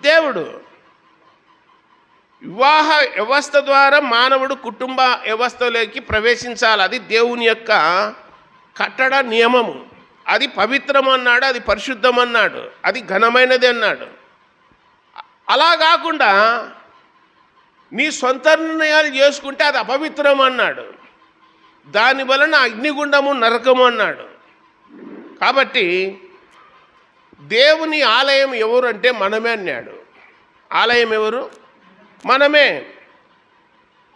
దేవుడు. వివాహ వ్యవస్థ ద్వారా మానవుడు కుటుంబ వ్యవస్థలోకి ప్రవేశించాలి. అది దేవుని యొక్క కట్టడ నియమము. అది పవిత్రం అన్నాడు, అది పరిశుద్ధం అన్నాడు, అది ఘనమైనది అన్నాడు. అలా కాకుండా నీ సొంత నిర్ణయాలు చేసుకుంటే అది అపవిత్రం అన్నాడు. దాని వలన అగ్నిగుండము, నరకము అన్నాడు. కాబట్టి దేవుని ఆలయం ఎవరు అంటే మనమే అన్నాడు. ఆలయం ఎవరు? మనమే.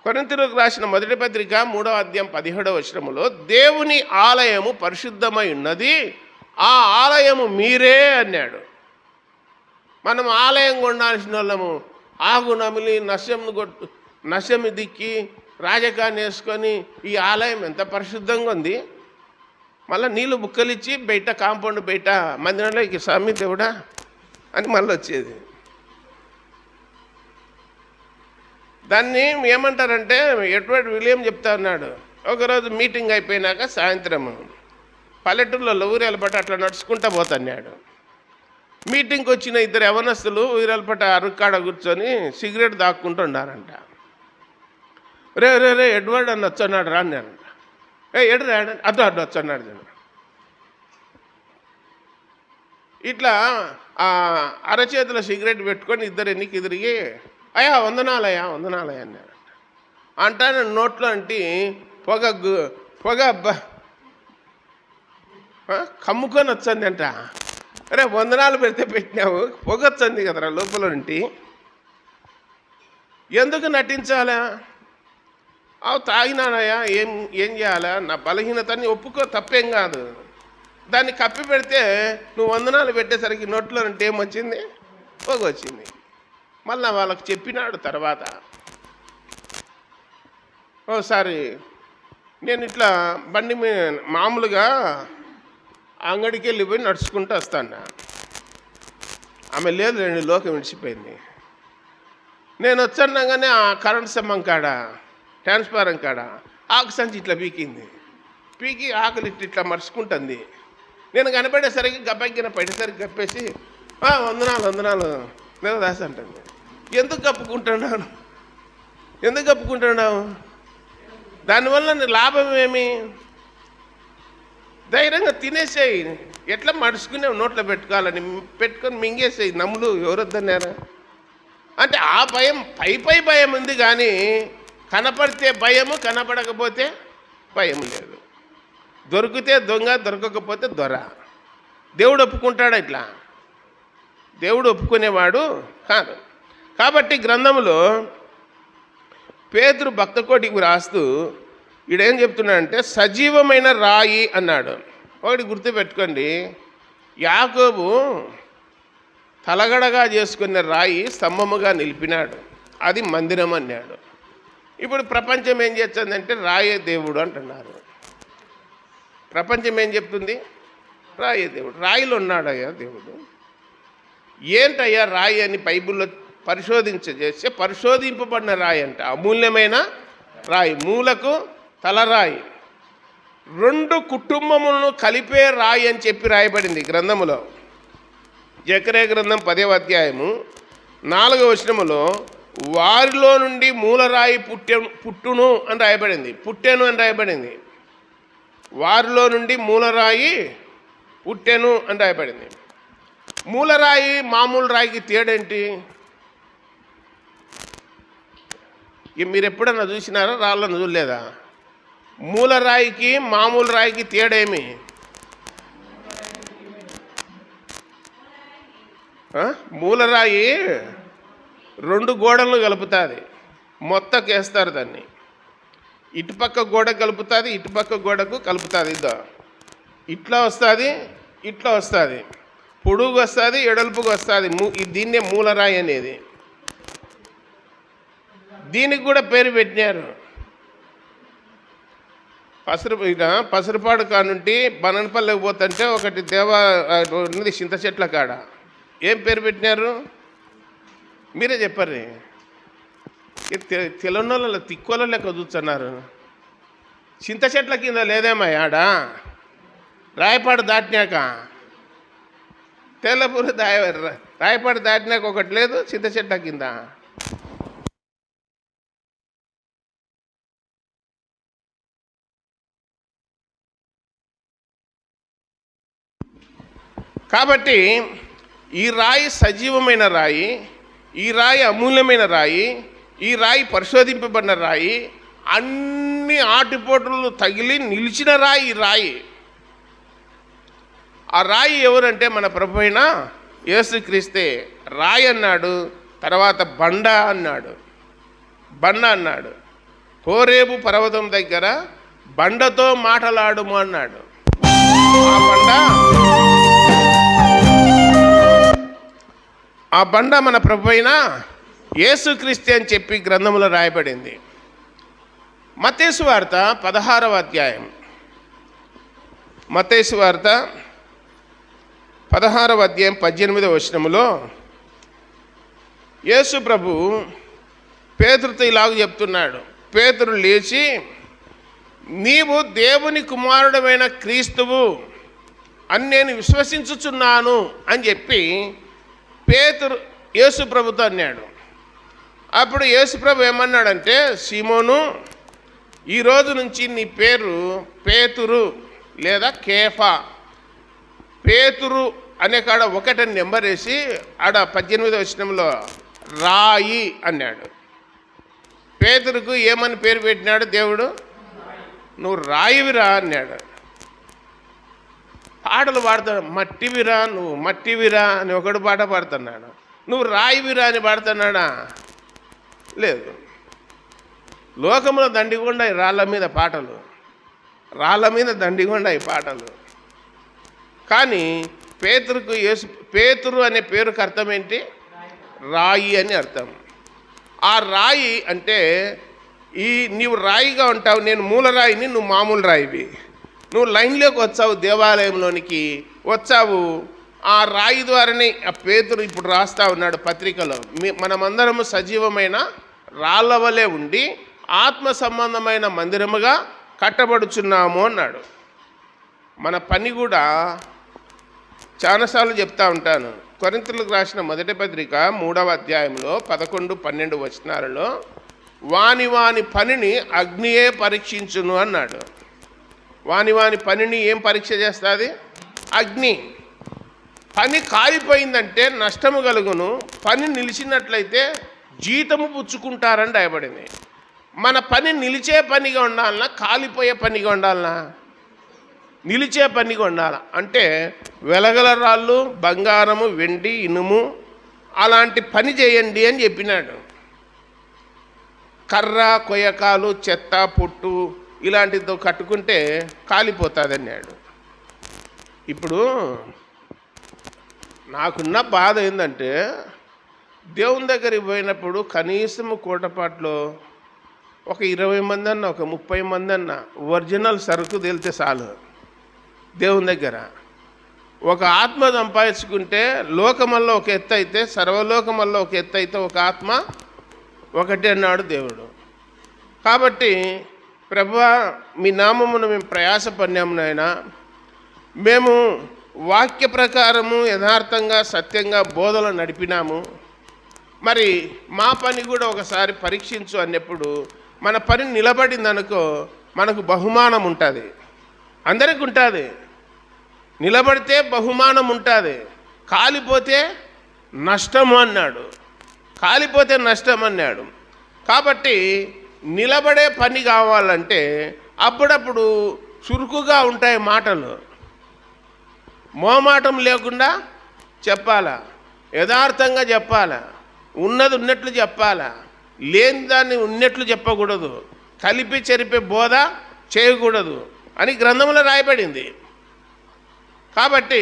కొరింథీయులకు రాసిన మొదటి పత్రిక 3వ అధ్యాయం 17వ వచనములో దేవుని ఆలయము పరిశుద్ధమై ఉన్నది, ఆ ఆలయము మీరే అన్నాడు. మనం ఆలయం కొండాల్సిన వాళ్ళము ఆగు నమిలి నశం దిక్కి రాజకాన్ని వేసుకొని ఈ ఆలయం ఎంత పరిశుద్ధంగా ఉంది, మళ్ళీ నీళ్ళు బుక్కలిచ్చి బయట కాంపౌండ్ బయట మందిరంలో ఇక స్వామి దేవుడా అని మళ్ళీ వచ్చేది. దాన్ని ఏమంటారంటే ఎడ్వర్డ్ విలియం చెప్తా ఉన్నాడు. ఒకరోజు మీటింగ్ అయిపోయినాక సాయంత్రం పల్లెటూరులో ఊరేలపట అట్లా నడుచుకుంటా పోతున్నాడు. మీటింగ్కి వచ్చిన ఇద్దరు యవనస్తులు ఊరేలపట అరుక్కాడ కూర్చొని సిగరెట్ దాక్కుంటున్నారంట. రే రే రే ఎడ్వర్డ్ అని వచ్చన్నాడు రా అన్నారంట. ఎడు రా అడ్డు అడ్డు వచ్చన్నాడు. ఇట్లా అరచేతిలో సిగరెట్ పెట్టుకొని ఇద్దరు ఎన్నికి ఎదిరిగి అయ్యా వందనాలయ్యా వందనాలయ్యా అన్నారంట. అంటాను నోట్లో అంటే పొగ కమ్ముకొని వచ్చింది అంట. అరే వందనాలు పెడితే పెట్టినావు, పొగ వచ్చింది కదరా లోపల నుండి, ఎందుకు నటించాలా? తాగినానయ్యా, ఏం చేయాలా? నా బలహీనతని ఒప్పుకో, తప్పేం కాదు. దాన్ని కప్పి పెడితే నువ్వు వందనాలు పెట్టేసరికి నోట్లో నుండి ఏమొచ్చింది? పొగ వచ్చింది. మళ్ళీ వాళ్ళకి చెప్పినాడు తర్వాత, ఓసారి నేను ఇట్లా బండి మీద మామూలుగా అంగడికి వెళ్ళిపోయి నడుచుకుంటూ వస్తాను. ఆమె లేదు, 2 లోకం విడిచిపోయింది. నేను వచ్చాగానే ఆ కరెంట్ స్తంభం కాడ, ట్రాన్స్ఫారం కాడ ఆకు సంచి ఇట్లా పీకి ఆకులు ఇట్లా మరుచుకుంటుంది. నేను కనపడేసరికి గబ్బెక్కిన పడేసరికి గప్పేసి వందనాలు వందనాలు దేవదాస్ అంటుంది. ఎందుకు కప్పుకుంటున్నావు? దానివల్ల లాభం ఏమి? ధైర్యంగా తినేసేయి. ఎట్లా మడుచుకునే నోట్లో పెట్టుకొని మింగేసేయి. నమ్ములు ఎవరొద్దన్నారా? అంటే ఆ భయం పై భయం ఉంది, కానీ కనపడితే భయము, కనపడకపోతే భయం లేదు. దొరికితే దొంగ, దొరకకపోతే దొర. దేవుడు ఒప్పుకుంటాడా? ఇట్లా దేవుడు ఒప్పుకునేవాడు కాదు. కాబట్టి గ్రంథంలో పేతురు భక్తకోటికి రాస్తూ ఈడేం చెప్తున్నాడంటే సజీవమైన రాయి అన్నాడు. ఒకటి గుర్తుపెట్టుకోండి, యాకోబు తలగడగా చేసుకున్న రాయి స్తంభముగా నిలిపినాడు, అది మందిరం అన్నాడు. ఇప్పుడు ప్రపంచం ఏం చేస్తుందంటే రాయే దేవుడు అంటున్నారు. ప్రపంచం ఏం చెప్తుంది? రాయే దేవుడు. రాయిలో ఉన్నాడయ్యా దేవుడు. ఏంటయ్యా రాయి అని బైబిల్లో పరిశోధించేస్తే పరిశోధింపబడిన రాయి అంట, అమూల్యమైన రాయి, మూలకు తలరాయి, 2 కుటుంబములను కలిపే రాయి అని చెప్పి రాయబడింది గ్రంథములో. జకర్యా గ్రంథం 10వ అధ్యాయము 4వ వచనములో వారిలో నుండి మూలరాయి పుట్టును అని రాయబడింది, పుట్టెను అని రాయబడింది. వారిలో నుండి మూలరాయి పుట్టెను అని రాయబడింది. మూలరాయి మామూలు రాయికి తేడేంటి? మీరు ఎప్పుడన్నా చూసినారా? రాళ్ళను చూడలేదా? మూలరాయికి మామూలు రాయికి తేడేమి? మూలరాయి 2 గోడలను కలుపుతుంది, మొత్తకేస్తారు దాన్ని. ఇటుపక్క గోడ కలుపుతుంది, ఇటుపక్క గోడకు కలుపుతుంది. ఇట్లా వస్తుంది, ఇట్లా వస్తుంది, పొడుగు వస్తుంది, ఎడల్పుగా వస్తుంది. దీన్నే మూలరాయి అనేది. దీనికి కూడా పేరు పెట్టినారు. పసరుపాడు కానుంటి బననపల్లికి పోతుంటే ఒకటి ఉన్నది చింత చెట్ల కాడ. ఏం పేరు పెట్టినారు? మీరే చెప్పారు. తెలంగాణలో తిక్కోల లెక్క చూస్తున్నారు. చింత చెట్ల కింద లేదేమా ఆడ? రాయపాడు దాటినాక, తెల్లపూరు రాయపాడు దాటినాక ఒకటి లేదు చింత చెట్ల కింద. కాబట్టి ఈ రాయి సజీవమైన రాయి, ఈ రాయి అమూల్యమైన రాయి, ఈ రాయి పరిశోధింపబడిన రాయి, అన్ని ఆటుపోటులు తగిలి నిలిచిన రాయి ఈ రాయి. ఆ రాయి ఎవరంటే మన ప్రభు అయిన యేసుక్రీస్తే. రాయి అన్నాడు, తర్వాత బండ అన్నాడు. హోరేబు పర్వతం దగ్గర బండతో మాటలాడుము అన్నాడు. ఆ బండ మన ప్రభు అయిన యేసుక్రీస్తే అని చెప్పి గ్రంథంలో రాయబడింది. మత్తయి సువార్త 16వ అధ్యాయం, మత్తయి సువార్త 16వ అధ్యాయం 18వ వచనములో యేసు ప్రభు పేతురుతో ఇలాగ చెప్తున్నాడు. పేతురు లేచి, నీవు దేవుని కుమారుడమైన క్రీస్తువు అని నేను విశ్వసించుచున్నాను అని చెప్పి పేతురు యేసుప్రభుతో అన్నాడు. అప్పుడు యేసుప్రభు ఏమన్నాడంటే, సీమోను, ఈరోజు నుంచి నీ పేరు పేతురు లేదా కేఫా. పేతురు అనే కాడ ఒకటని నెంబర్ వేసి ఆడ 18వ వచనంలో రాయి అన్నాడు. పేతురుకు ఏమని పేరు పెట్టినాడు దేవుడు? నువ్వు రాయివిరా అన్నాడు. పాటలు పాడుతాడు, మట్టివిరా నువ్వు మట్టివిరా అని ఒకడు పాట పాడుతున్నాడు. నువ్వు రాయివిరా అని పాడుతున్నాడా? లేదు. లోకంలో దండిగుండాయి రాళ్ళ మీద పాటలు, రాళ్ళ మీద దండిగుండాయి పాటలు. కానీ పేతురుకు పేతురు అనే పేరుకు అర్థం ఏంటి? రాయి అని అర్థం. ఆ రాయి అంటే నీవు రాయిగా ఉంటావు, నేను మూలరాయిని, నువ్వు మామూలు రాయివి. నువ్వు లైన్లోకి వచ్చావు, దేవాలయంలోనికి వచ్చావు. ఆ రాయి ద్వారానే ఆ పేతురు ఇప్పుడు రాస్తా ఉన్నాడు పత్రికలో, మనమందరము సజీవమైన రాళ్ళ వలె ఉండి ఆత్మ సంబంధమైన మందిరముగా కట్టబడుచున్నాము అన్నాడు. మన పని కూడా చాలాసార్లు చెప్తా ఉంటాను. కొరింథీయులకు రాసిన మొదటి పత్రిక 3వ అధ్యాయంలో 11-12 వచనాలలో వాని పనిని అగ్నియే పరీక్షించును అన్నాడు. వాని పనిని ఏం పరీక్ష చేస్తుంది? అగ్ని. పని కాలిపోయిందంటే నష్టము కలుగును, పని నిలిచినట్లయితే జీతము పుచ్చుకుంటారని రాయబడింది. మన పని నిలిచే పనిగా ఉండాలన్నా కాలిపోయే పనిగా ఉండాలన్నా? నిలిచే పనిగా ఉండాలి. అంటే వెలగల రాళ్ళు, బంగారము, వెండి, ఇనుము అలాంటి పని చేయండి అని చెప్పినాడు. కర్ర, కొయ్యకాలు, చెత్త, పొట్టు ఇలాంటితో కట్టుకుంటే కాలిపోతుంది అన్నాడు. ఇప్పుడు నాకున్న బాధ ఏంటంటే, దేవుని దగ్గరికి పోయినప్పుడు కనీసం కోటపాట్లో ఒక 20 మంది అన్న, ఒక 30 మంది అన్న ఒరిజినల్ సరుకు తేలితే చాలు. దేవుని దగ్గర ఒక ఆత్మ సంపాదించుకుంటే లోకమల్లో ఒక ఎత్తు అయితే, సర్వలోకమల్లో ఒక ఎత్తు అయితే, ఒక ఆత్మ ఒకటి అన్నాడు దేవుడు. కాబట్టి ప్రభువా, మీ నామమును మేము ప్రయాసపడినాము నాయనా, మేము వాక్య ప్రకారము యథార్థంగా సత్యంగా బోధలు నడిపినాము. మరి మా పని కూడా ఒకసారి పరీక్షించు అన్నప్పుడు మన పని నిలబడిందనుకో మనకు బహుమానం ఉంటుంది. అందరికి ఉంటుంది. నిలబడితే బహుమానం ఉంటుంది, కాలిపోతే నష్టము అన్నాడు. కాలిపోతే నష్టం అన్నాడు. కాబట్టి నిలబడే పని కావాలంటే అప్పుడప్పుడు చురుకుగా ఉంటాయి మాటలు, మోమాటం లేకుండా చెప్పాలా, యథార్థంగా చెప్పాలా, ఉన్నది ఉన్నట్లు చెప్పాలా, లేని దాన్ని ఉన్నట్లు చెప్పకూడదు, కలిపి చెరిపే బోధ చేయకూడదు అని గ్రంథంలో రాయబడింది. కాబట్టి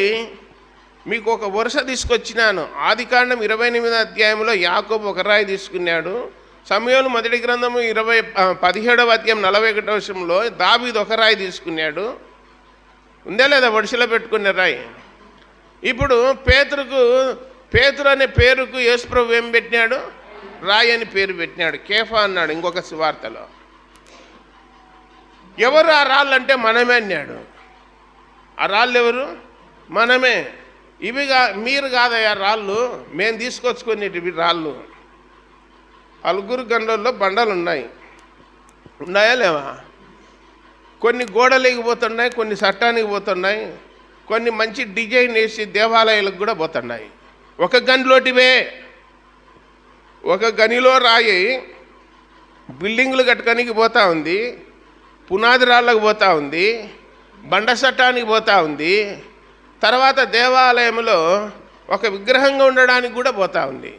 మీకు ఒక వరుస తీసుకొచ్చినాను. ఆదికాండం 28వ అధ్యాయంలో యాకోబు ఒక రాయి తీసుకున్నాడు. సమూయేలు మొదటి గ్రంథము 17వ అధ్యాయం 41వ వచనంలో దావీదు ఒక రాయి తీసుకున్నాడు. ఉందా లేదా? వడిసెలో పెట్టుకునే రాయి. ఇప్పుడు పేతురు అనే పేరుకు యేసుప్రభు ఏం పెట్టినాడు? రాయి అని పేరు పెట్టినాడు. కేఫా అన్నాడు ఇంకొక సువార్తలో. ఎవరు ఆ రాళ్ళు అంటే మనమే అన్నాడు. ఆ రాళ్ళు ఎవరు? మనమే. మీరు కాదయ్యా రాళ్ళు, మేము తీసుకొచ్చుకునేటివి రాళ్ళు. అలుగురు గండ్లలో బండలు ఉన్నాయా లేవా? కొన్ని గోడలకి పోతున్నాయి, కొన్ని చట్టానికి పోతున్నాయి, కొన్ని మంచి డిజైన్ వేసి దేవాలయాలకు కూడా పోతున్నాయి. ఒక గనిలోటివే. ఒక గనిలో రాయి బిల్డింగులు కట్టుకోనికి పోతూ ఉంది, పునాది రాళ్ళకు పోతూ ఉంది, బండ చట్టానికి పోతూ ఉంది, తర్వాత దేవాలయంలో ఒక విగ్రహంగా ఉండడానికి కూడా పోతూ ఉంది.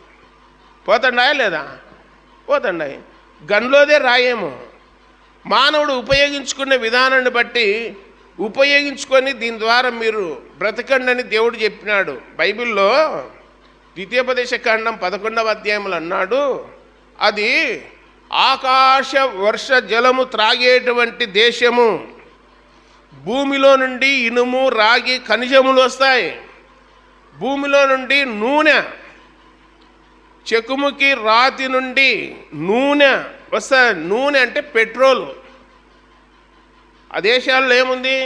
పోతున్నాయా లేదా? పోతున్నాయి. గన్లోదే రాయేమో. మానవుడు ఉపయోగించుకునే విధానాన్ని బట్టి ఉపయోగించుకొని దీని ద్వారా మీరు బ్రతకండి అని దేవుడు చెప్పినాడు. బైబిల్లో ద్వితీయోపదేశ కాండం 11వ అధ్యాయంలో అన్నాడు, అది ఆకాశ వర్ష జలము త్రాగేటువంటి దేశము. భూమిలో నుండి ఇనుము, రాగి, ఖనిజములు వస్తాయి. భూమిలో నుండి నూనె, చెకుముకి రాతి నుండి నూనె వస్తా. నూనె అంటే పెట్రోలు. ఆ దేశాల్లో ఏముంది?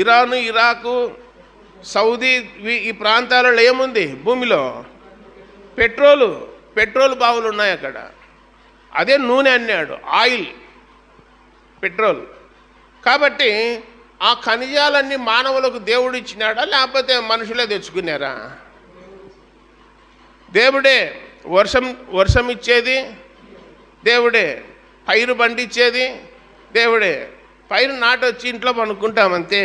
ఇరాను, ఇరాకు, సౌదీ, ఈ ప్రాంతాలలో ఏముంది? భూమిలో పెట్రోల్ బావులు ఉన్నాయి అక్కడ. అదే నూనె అన్నాడు, ఆయిల్, పెట్రోల్. కాబట్టి ఆ ఖనిజాలన్నీ మానవులకు దేవుడు ఇచ్చినాడా, లేకపోతే మనుషులే తెచ్చుకున్నారా? దేవుడే వర్షం ఇచ్చేది దేవుడే, పైరు పండించేది దేవుడే. పైరు నాటొచ్చి ఇంట్లో పనుక్కుంటాం అంతే.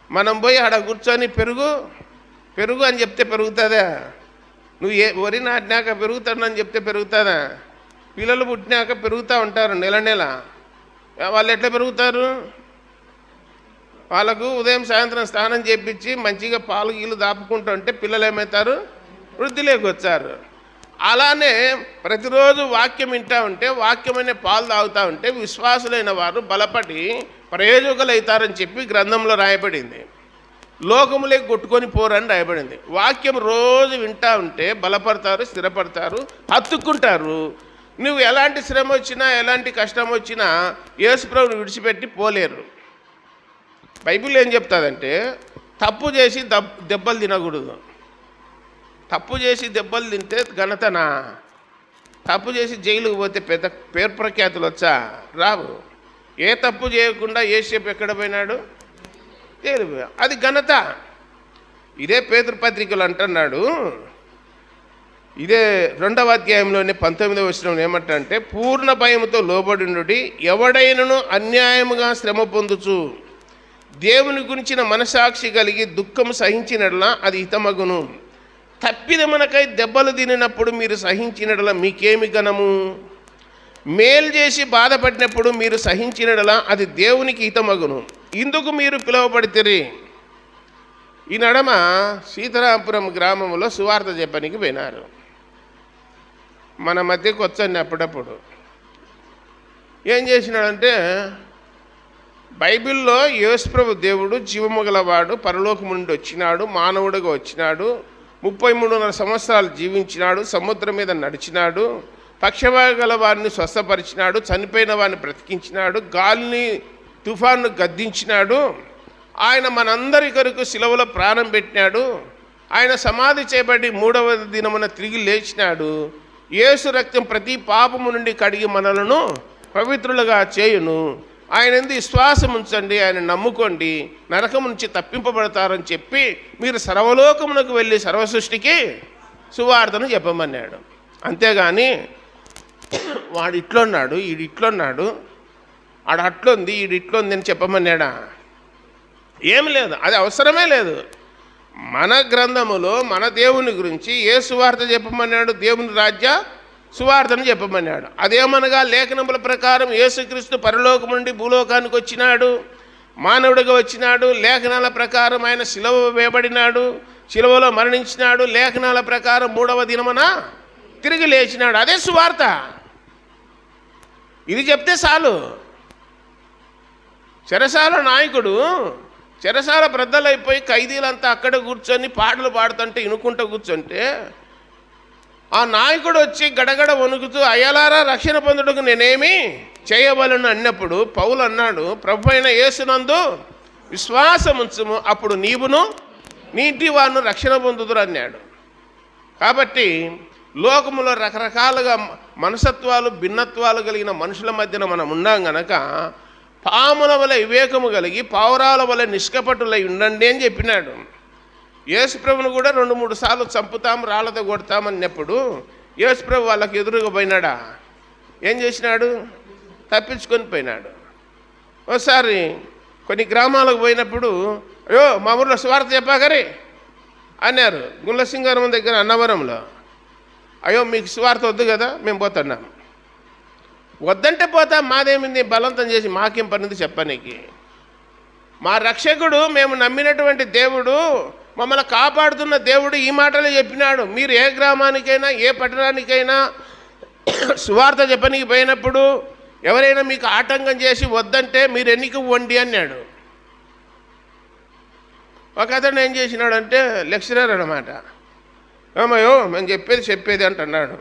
మనం పోయి ఆడ కూర్చొని పెరుగు అని చెప్తే పెరుగుతుందా? నువ్వు వరి నాటినాక పెరుగుతాడని చెప్తే పెరుగుతుందా? పిల్లలు పుట్టినాక పెరుగుతూ ఉంటారు నెల. వాళ్ళు ఎట్లా పెరుగుతారు? వాళ్ళకు ఉదయం సాయంత్రం స్నానం చేయించి మంచిగా పాలు గీలు దాపుకుంటూ ఉంటే పిల్లలు ఏమవుతారు? వృద్ధిలోకి వచ్చారు. అలానే ప్రతిరోజు వాక్యం వింటూ ఉంటే, వాక్యమనే పాలు తాగుతూ ఉంటే విశ్వాసులైన వారు బలపడి ప్రయోజకులు అవుతారని చెప్పి గ్రంథంలో రాయబడింది. లోకములే కొట్టుకొని పోరని రాయబడింది. వాక్యం రోజు వింటూ ఉంటే బలపడతారు, స్థిరపడతారు, హత్తుకుంటారు. నువ్వు ఎలాంటి శ్రమ వచ్చినా, ఎలాంటి కష్టం వచ్చినా యేసుప్రభుని విడిచిపెట్టి పోలేరు. బైబిల్ ఏం చెప్తాదంటే, తప్పు చేసి దెబ్బలు తినకూడదు. తప్పు చేసి దెబ్బలు తింటే ఘనతనా? తప్పు చేసి జైలుకు పోతే పెద్ద పేరు ప్రఖ్యాతులు వచ్చా? రావు. ఏ తప్పు చేయకుండా యేసేపు ఎక్కడ పోయినాడు? జైలు. అది ఘనత. ఇదే పేతురు పత్రికలు అంటున్నాడు. ఇదే 2వ అధ్యాయంలోనే 19వ వచనం ఏమంటే, పూర్ణ భయముతో లోబడి ఎవడైనను అన్యాయముగా శ్రమ పొందుచు దేవుని గురించిన మనసాక్షి కలిగి దుఃఖము సహించినట్లా అది హితమగును. తప్పిదమనకై దెబ్బలు తినినప్పుడు మీరు సహించినట్లా మీకేమి ఘనము? మేలు చేసి బాధపడినప్పుడు మీరు సహించినట్లా అది దేవునికి హితమగును. ఇందుకు మీరు పిలువబడితిరి. ఈ నడమ సీతారాంపురం గ్రామంలో సువార్త చెప్పడానికి పోయినారు. మన మధ్యకు వచ్చండి. అప్పుడప్పుడు ఏం చేసినాడంటే, బైబిల్లో యేసుప్రభు దేవుడు జీవము గలవాడు, పరలోకము నుండి వచ్చినాడు, మానవుడిగా వచ్చినాడు, 33.5 సంవత్సరాలు జీవించినాడు, సముద్రం మీద నడిచినాడు, పక్షవాయు గల వారిని స్వస్థపరిచినాడు, చనిపోయిన వారిని బ్రతికించినాడు, గాలిని తుఫాన్ను గద్దించినాడు. ఆయన మనందరి కొరకు శిలువలో ప్రాణం పెట్టినాడు. ఆయన సమాధి చేయబడి 3వ దినమున తిరిగి లేచినాడు. యేసు రక్తం ప్రతి పాపము నుండి కడిగి మనలను పవిత్రులుగా చేయును. ఆయన ఎందు విశ్వాసం ఉంచండి, ఆయన నమ్ముకోండి, నరకం నుంచి తప్పింపబడతారని చెప్పి మీరు సర్వలోకమునకు వెళ్ళి సర్వసృష్టికి సువార్తను చెప్పమన్నాడు. అంతేగాని వాడు ఇట్లున్నాడు, ఈడు ఇట్లున్నాడు, ఆడ అట్లుంది, ఈడు ఇట్లుంది అని చెప్పమన్నాడా? ఏమి లేదు. అది అవసరమే లేదు. మన గ్రంథములో మన దేవుని గురించి ఏ సువార్త చెప్పమన్నాడు? దేవుని రాజ్య సువార్తను చెప్పమన్నాడు. అదేమనగా లేఖనముల ప్రకారం యేసుక్రీస్తు పరలోకం నుండి భూలోకానికి వచ్చినాడు, మానవుడిగా వచ్చినాడు. లేఖనాల ప్రకారం ఆయన శిలువ వేయబడినాడు, శిలువలో మరణించినాడు. లేఖనాల ప్రకారం 3వ దినమున తిరిగి లేచినాడు. అదే సువార్త. ఇది చెప్తే చాలు. చెరసాల నాయకుడు చెరసాల బ్రద్దలైపోయి ఖైదీలంతా అక్కడ కూర్చొని పాటలు పాడుతుంటే ఇనుకుంటూ కూర్చుంటే, ఆ నాయకుడు వచ్చి గడగడ వణుకుతూ అయ్యలారా రక్షణ పొందుటకు నేనేమి చేయవలను అన్నప్పుడు పౌలు అన్నాడు, ప్రభు అయిన యేసునందు విశ్వాసముంచుము, అప్పుడు నీవును నీటి వారిని రక్షణ పొందుదురు అన్నాడు. కాబట్టి లోకములో రకరకాలుగా మనసత్వాలు, భిన్నత్వాలు కలిగిన మనుషుల మధ్యన మనం ఉన్నాం గనక పాముల వలె వివేకము కలిగి పావురాల వలె నిష్కపటులై ఉండండి అని చెప్పినాడు. యేసుప్రభును కూడా 2-3 సార్లు చంపుతాం, రాళ్లతో కొడతామన్నప్పుడు యేసుప్రభు వాళ్ళకి ఎదురుగా పోయినాడా? ఏం చేసినాడు? తప్పించుకొని పోయినాడు. ఒకసారి కొన్ని గ్రామాలకు పోయినప్పుడు, అయ్యో మా ఊర్లో సువార్త చెప్పాకరే అన్నారు. గుండ్లసింగారం దగ్గర అన్నవరంలో. అయ్యో మీకు సువార్త వద్దు కదా, మేము పోతున్నాం. వద్దంటే పోతాం, మాదేమింది, బలవంతం చేసి మాకేం పనిది చెప్పనీకి. మా రక్షకుడు, మేము నమ్మినటువంటి దేవుడు, మమ్మల్ని కాపాడుతున్న దేవుడు ఈ మాటలే చెప్పినాడు. మీరు ఏ గ్రామానికైనా ఏ పట్టణానికైనా సువార్త చెప్పనికి పోయినప్పుడు ఎవరైనా మీకు ఆటంకం చేసి వద్దంటే మీరు ఎన్నిక వండి అన్నాడు. ఒక అతను ఏం చేసినాడంటే, లెక్చరర్ అన్నమాట, ఏమయ్యో మేము చెప్పేది అంటున్నాడు.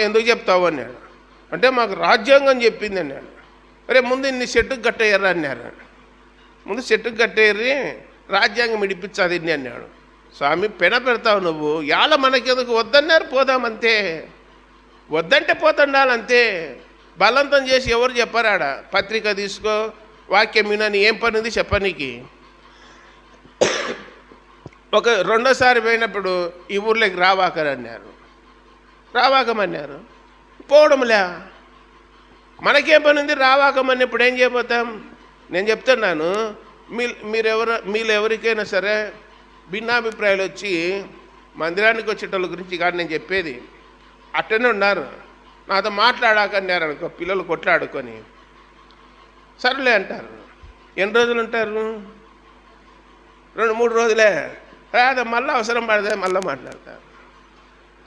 ఎందుకు చెప్తావు అన్నాడు. అంటే మాకు రాజ్యాంగం చెప్పింది అన్నాడు. అరే ముందు ఇన్ని చెట్టుకు కట్టేయర్రా అన్నారు. ముందు చెట్టుకు కట్టేయర్రి, రాజ్యాంగం ఇడిపించాది ఇన్ని అన్నాడు. స్వామి పెన పెడతావు నువ్వు, యాళ్ళ మనకెందుకు, వద్దన్నారు పోదామంతే, వద్దంటే పోతుండాలంతే. బలవంతం చేసి ఎవరు చెప్పరాడ, పత్రిక తీసుకో వాక్యం వినని ఏం పని ఉంది చెప్పనీకి. రెండోసారి పోయినప్పుడు ఈ ఊర్లోకి రావాకరన్నారు, రావాకమన్నారు, పోవడంలే. మనకేం పని ఉంది, రావాకమని ఇప్పుడు ఏం చేయబోతాం. నేను చెప్తున్నాను, మీలో ఎవరికైనా సరే భిన్నాభిప్రాయాలు వచ్చి మందిరానికి వచ్చేటోళ్ళ గురించి కానీ నేను చెప్పేది అట్టనే ఉన్నారు, నాతో మాట్లాడాకన్నారు అనుకో, పిల్లలు కొట్లాడుకొని సరేలే అంటారు. ఎన్ని రోజులు ఉంటారు, 2-3 రోజులే, అదే మళ్ళీ అవసరం పడితే మళ్ళీ మాట్లాడతారు.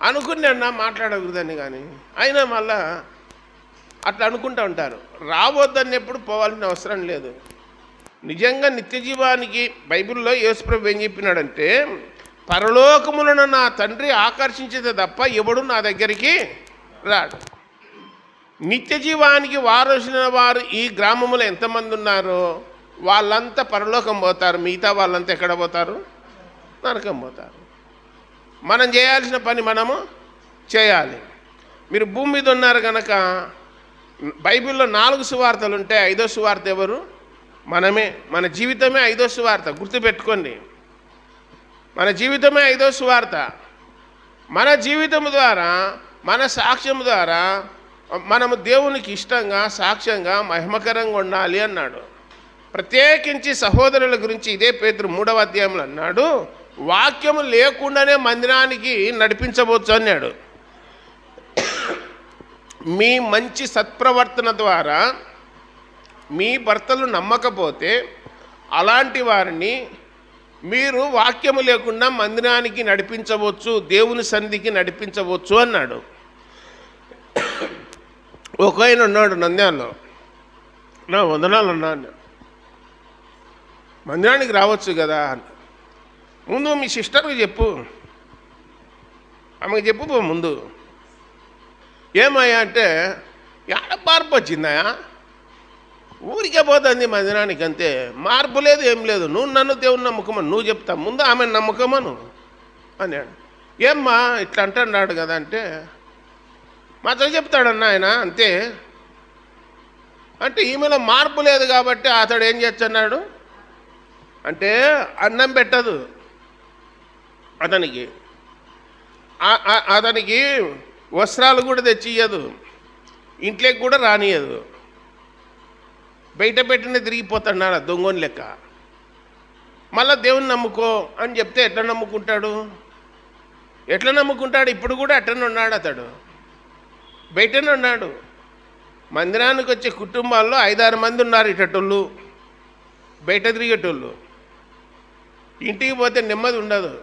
అనుకున్నా మాట్లాడకూడదని, కానీ అయినా మళ్ళా అట్లా అనుకుంటూ ఉంటారు. రావద్దని ఎప్పుడు పోవాల్సిన అవసరం లేదు. నిజంగా నిత్య జీవానికి బైబిల్లో యేసుప్రభు ఏం చెప్పినాడంటే, పరలోకములను నా తండ్రి ఆకర్షించేదే తప్ప ఎవడు నా దగ్గరికి రాడు. నిత్య జీవానికి వారసిన వారు ఈ గ్రామంలో ఎంతమంది ఉన్నారో వాళ్ళంతా పరలోకం పోతారు, మిగతా వాళ్ళంతా ఎక్కడ పోతారు, నరకం పోతారు. మనం చేయాల్సిన పని మనము చేయాలి. మీరు భూమి మీద ఉన్నారు కనుక బైబిల్లో 4 సువార్తలు ఉంటాయి. 5వ సువార్త ఎవరు? మనమే. మన జీవితమే 5వ సువార్త, గుర్తుపెట్టుకోండి. మన జీవితమే 5వ సువార్త. మన జీవితం ద్వారా, మన సాక్ష్యం ద్వారా మనము దేవునికి ఇష్టంగా, సాక్ష్యంగా, మహిమకరంగా ఉండాలి అన్నాడు. ప్రత్యేకించి సహోదరుల గురించి ఇదే పేతురు 3వ అధ్యాయంలో అన్నాడు, వాక్యము లేకుండానే మందిరానికి నడిపించవచ్చు అన్నాడు. మీ మంచి సత్ప్రవర్తన ద్వారా మీ భర్తలు నమ్మకపోతే అలాంటి వారిని మీరు వాక్యము లేకుండా మందిరానికి నడిపించవచ్చు, దేవుని సన్నిధికి నడిపించవచ్చు అన్నాడు. ఒక ఆయన ఉన్నాడు నంద్యాలలో, నా వందనాలు అన్నాను, మందిరానికి రావచ్చు కదా. ముందు మీ సిస్టర్కి చెప్పు, ఆమెకు చెప్పు ముందు. ఏమయ్యా అంటే, ఎక్కడ మార్పు వచ్చిందయా, ఊరికే పోతుంది మందిరానికి అంతే, మార్పు లేదు ఏం లేదు, నువ్వు నన్ను దేవుని నమ్మకమని నువ్వు చెప్తా, ముందు ఆమె నమ్మకమను అన్నాడు. ఏమ్మా ఇట్లా అంటున్నాడు కదా అంటే, మాతో చెప్తాడన్నా ఆయన అంతే. అంటే ఈమెలో మార్పు లేదు కాబట్టి అతడు ఏం చేస్తున్నాడు అంటే, అన్నం పెట్టదు అతనికి, అతనికి వస్త్రాలు కూడా తెచ్చి ఇయ్యదు, ఇంట్లోకి కూడా రానియదు, బయట పెట్టిన తిరిగిపోతున్నాడు దొంగని లెక్క. మళ్ళీ దేవుని నమ్ముకో అని చెప్తే ఎట్లా నమ్ముకుంటాడు, ఎట్లా నమ్ముకుంటాడు? ఇప్పుడు కూడా అట్లనే ఉన్నాడు అతడు, బయటనే ఉన్నాడు. మందిరానికి వచ్చే కుటుంబాల్లో 5-6 మంది ఉన్నారు ఇటోళ్ళు, బయట తిరిగేటోళ్ళు. ఇంటికి పోతే నెమ్మది ఉండదు,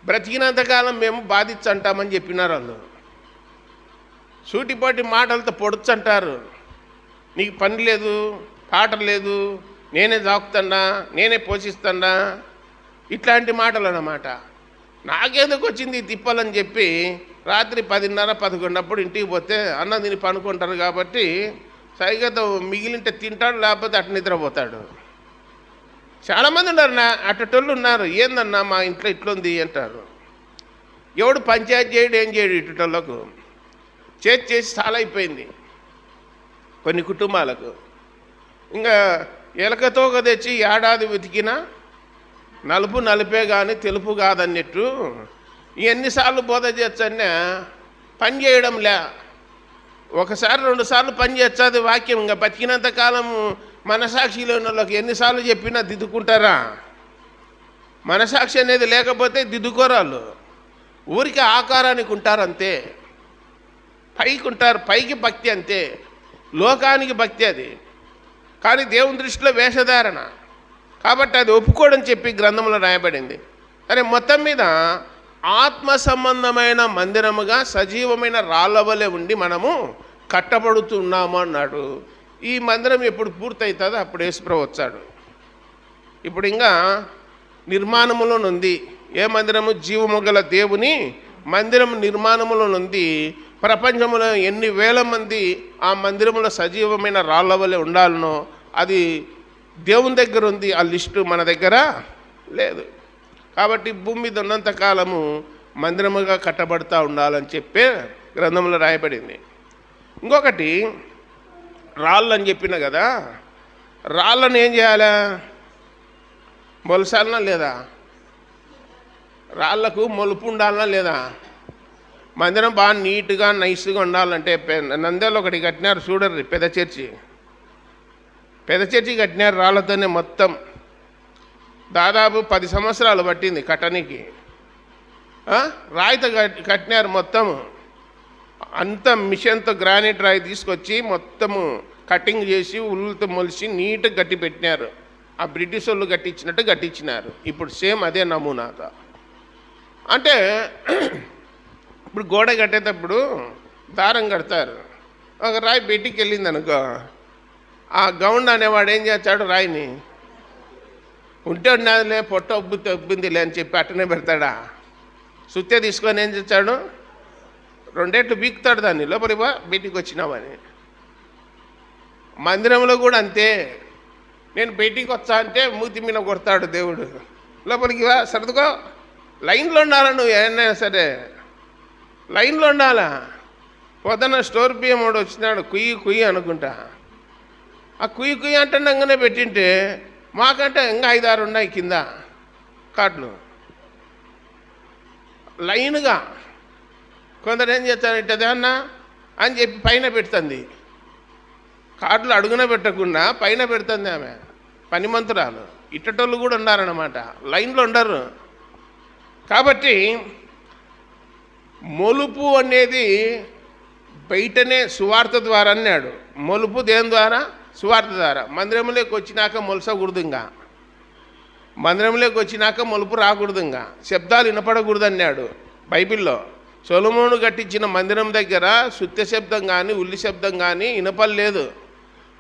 బ్రతికినంతకాలం మేము బాధించంటామని చెప్పినారు వాళ్ళు. సూటిపాటి మాటలతో పొడుచంటారు, నీకు పని లేదు, పాట లేదు, నేనే దాకుతున్నా, నేనే పోషిస్తున్నా, ఇట్లాంటి మాటలు అన్నమాట. నాకెందుకు వచ్చింది తిప్పాలని చెప్పి రాత్రి 10:30-11 ఇంటికి పోతే అన్నం తిని పనుకుంటారు కాబట్టి సరిగ్గా మిగిలింటే తింటాడు, లేకపోతే అటు నిద్రపోతాడు. చాలామంది ఉన్నారు, అట్టోళ్ళు ఉన్నారు. ఏందన్నా మా ఇంట్లో ఇట్లుంది అంటారు. ఎవడు పంచాయతీ చేయడు, ఏం చేయడు, ఇటుటోళ్ళకు చేసి చాలా అయిపోయింది కొన్ని కుటుంబాలకు. ఇంకా ఎలకతోక తెచ్చి ఏడాది వెతికినా నలుపు నలిపే కానీ తెలుపు కాదన్నట్టు ఎన్నిసార్లు బోధ చేయొచ్చన్నా పని చేయడం లే. 1-2 సార్లు పని చేయొచ్చు వాక్యం. ఇంకా బతికినంత కాలం మనసాక్షిలో ఉన్న వాళ్ళకి ఎన్నిసార్లు చెప్పినా దిద్దుకుంటారా? మనసాక్షి అనేది లేకపోతే దిద్దుకోరాళ్ళు. ఊరికి ఆకారానికి ఉంటారు అంతే, పైకి ఉంటారు, పైకి భక్తి అంతే, లోకానికి భక్తి అది. కానీ దేవుని దృష్టిలో వేషధారణ కాబట్టి అది ఒప్పుకోవడం చెప్పి గ్రంథంలో రాయబడింది. అరే మొత్తం మీద ఆత్మ సంబంధమైన మందిరముగా సజీవమైన రాళ్ళవలే ఉండి మనము కట్టబడుతున్నాము అన్నాడు. ఈ మందిరం ఎప్పుడు పూర్తవుతుందో అప్పుడు యేసుప్రభు వచ్చాడు. ఇప్పుడు ఇంకా నిర్మాణములోనుంది. ఏ మందిరము? జీవము గల దేవుని మందిరం నిర్మాణములోనుంది. ప్రపంచంలో ఎన్ని వేల మంది ఆ మందిరంలో సజీవమైన రాళ్ళ వలె ఉండాలనో అది దేవుని దగ్గర ఉంది. ఆ లిస్టు మన దగ్గర లేదు. కాబట్టి భూమి మీద ఉన్నంత కాలము మందిరముగా కట్టబడతా ఉండాలని చెప్పే గ్రంథంలో రాయబడింది. ఇంకొకటి రాళ్ళు అని చెప్పిన కదా, రాళ్ళను ఏం చేయాలా? మొలసాలనా లేదా? రాళ్లకు మొలుపు ఉండాలనా లేదా? మందిరం బాగా నీట్గా నైస్గా ఉండాలంటే నంద్యాలలో ఒకటి కట్టినారు చూడరు, పెద్ద చర్చి కట్టినారు రాళ్ళతోనే. మొత్తం దాదాపు 10 సంవత్సరాలు పట్టింది కట్టనికి. రాయితో కట్టినారు మొత్తము. అంత మిషన్తో గ్రానైట్ రాయి తీసుకొచ్చి మొత్తము కటింగ్ చేసి ఉల్లుతో మొలిచి నీట్గా గట్టి పెట్టినారు. ఆ బ్రిటిష్ వాళ్ళు కట్టించినట్టు కట్టించినారు. ఇప్పుడు సేమ్ అదే నమూనాగా. అంటే ఇప్పుడు గోడ కట్టేటప్పుడు దారం కడతారు. ఒక రాయి బయటికి వెళ్ళింది అనుకో, ఆ గౌండ్ అనేవాడు ఏం చేస్తాడు? రాయిని ఉంటే ఉన్నదిలే, పొట్ట ఉబ్బిందిలే అని చెప్పి అట్టనే పెడతాడా? సుత్తే తీసుకొని ఏం చేస్తాడు? 2 ఏట్లు బీకుతాడు దాన్ని, లోపలికి బయటికి వచ్చినావని. మందిరంలో కూడా అంతే. నేను బయటికి వచ్చా అంటే మూతి మీద కొడతాడు దేవుడు. లోపలికి సర్దుకో, లైన్లో ఉండాలా. నువ్వు ఏమైనా సరే లైన్లో ఉండాలా. పొద్దున్న స్టోర్ బియ్యం వాడు వచ్చినాడు, కుయ్యి అనుకుంటా. ఆ కుయ్యి అంటే అంగనే పెట్టింటే మాకంటే ఇంకా 5-6 ఉన్నాయి కింద కార్డులు లైన్గా. కొందరు ఏం చేస్తారంటే అన్న అని చెప్పి పైన పెడుతుంది. కార్డులు అడుగున పెట్టకుండా పైన పెడుతుంది ఆమె, పనిమంతురాలు. ఇట్టటోళ్ళు కూడా ఉన్నారన్నమాట, లైన్లో ఉండరు. కాబట్టి మొలుపు అనేది బయటనే సువార్త ద్వారా అన్నాడు. మొలుపు దేని ద్వారా? సువార్త ద్వారా. మందిరంలోకి వచ్చినాక మొలసకూడదు, ఇంకా మందిరంలోకి వచ్చినాక మొలుపు రాకూడదు, ఇంకా శబ్దాలు వినపడకూడదు అన్నాడు బైబిల్లో. సొలొమోను కట్టించిన మందిరం దగ్గర సుత్య శబ్దం కానీ ఉల్లి శబ్దం కానీ వినపడలేదు.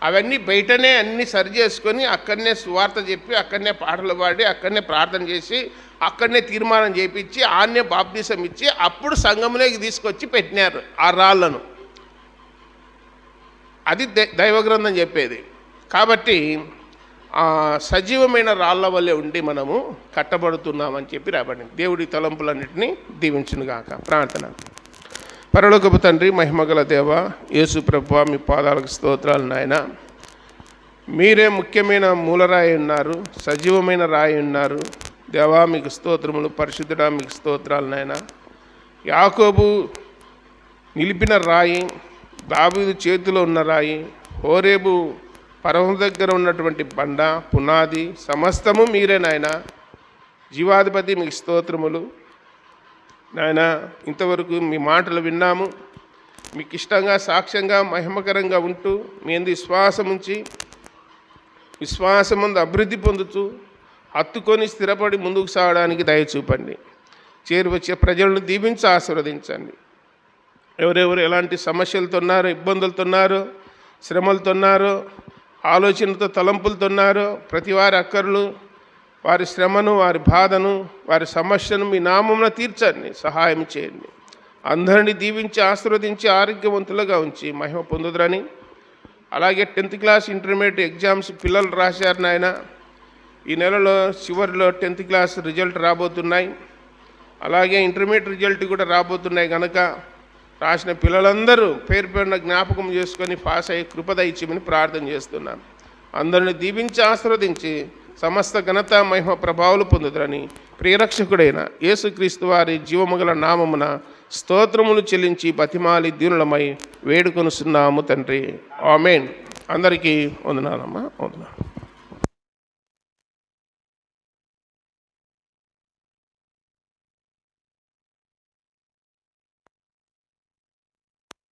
అవన్నీ బయటనే అన్నీ సరి చేసుకొని అక్కడనే సువార్త చెప్పి అక్కడనే పాటలు పాడి అక్కడనే ప్రార్థన చేసి అక్కడనే తీర్మానం చేయించి ఆన్నే బాప్తీసం ఇచ్చి అప్పుడు సంఘంలోకి తీసుకొచ్చి పెట్టినారు ఆ రాళ్లను. అది దైవగ్రంథం చెప్పేది. కాబట్టి సజీవమైన రాళ్ల వల్లే ఉండి మనము కట్టబడుతున్నామని చెప్పి రాబడింది. దేవుడి తలంపులన్నింటినీ దీవించునుగాక. ప్రార్థన. పరలోకపు తండ్రి, మహిమగల దేవ, యేసు ప్రభువా, మీ పాదాలకు స్తోత్రాలు నాయన. మీరే ముఖ్యమైన మూలరాయి ఉన్నారు, సజీవమైన రాయి ఉన్నారు దేవా. మీకు స్తోత్రములు. పరిశుద్ధుడా, మీకు స్తోత్రాలు నాయన. యాకోబు నిలిపిన రాయి, దావీదు చేతిలో ఉన్న రాయి, హోరేబు పర్వతం దగ్గర ఉన్నటువంటి బండ, పునాది సమస్తము మీరే నాయన. జీవాధిపతి, మీకు స్తోత్రములు నాయన. ఇంతవరకు మీ మాటలు విన్నాము. మీకు ఇష్టంగా సాక్ష్యంగా మహిమకరంగా ఉంటూ మీ అందు విశ్వాసం ఉంచి విశ్వాసముందు అభివృద్ధి పొందుతూ హత్తుకొని స్థిరపడి ముందుకు సాగడానికి దయ చూపండి. చేరువచ్చే ప్రజలను దీవించి ఆశీర్వదించండి. ఎవరెవరు ఎలాంటి సమస్యలతో ఉన్నారో, ఇబ్బందులతో ఉన్నారో, శ్రమలతో ఉన్నారో, ఆలోచనతో తలంపులతో ఉన్నారో ప్రతి వారి అక్కర్లు, వారి శ్రమను, వారి బాధను, వారి సమస్యను మీ నామమున తీర్చండి, సహాయం చేయండి. అందరినీ దీవించి ఆశీర్వదించి ఆరోగ్యవంతులుగా ఉంచి మహిమ పొందుదరని. అలాగే 10th క్లాస్ ఇంటర్మీడియట్ ఎగ్జామ్స్ పిల్లలు రాశారు నాయన. ఈ నెలలో చివరిలో 10th క్లాస్ రిజల్ట్ రాబోతున్నాయి. అలాగే ఇంటర్మీడియట్ రిజల్ట్ కూడా రాబోతున్నాయి కనుక రాసిన పిల్లలందరూ పేరు పేరున జ్ఞాపకం చేసుకొని పాస్ అయ్యి కృపద ఇచ్చిమని ప్రార్థన చేస్తున్నాను. అందరిని దీవించి ఆశీర్వదించి సమస్త ఘనత మహిమ ప్రభావాలు పొందుదరని ప్రియరక్షకుడైన యేసుక్రీస్తు వారి జీవముగల నామమున స్తోత్రములు చెల్లించి బతిమాలి దీనులమై వేడుకొనుస్తున్నాము తండ్రి. ఆమేన్. అందరికీ వందనాలమ్మా, వందనాలు.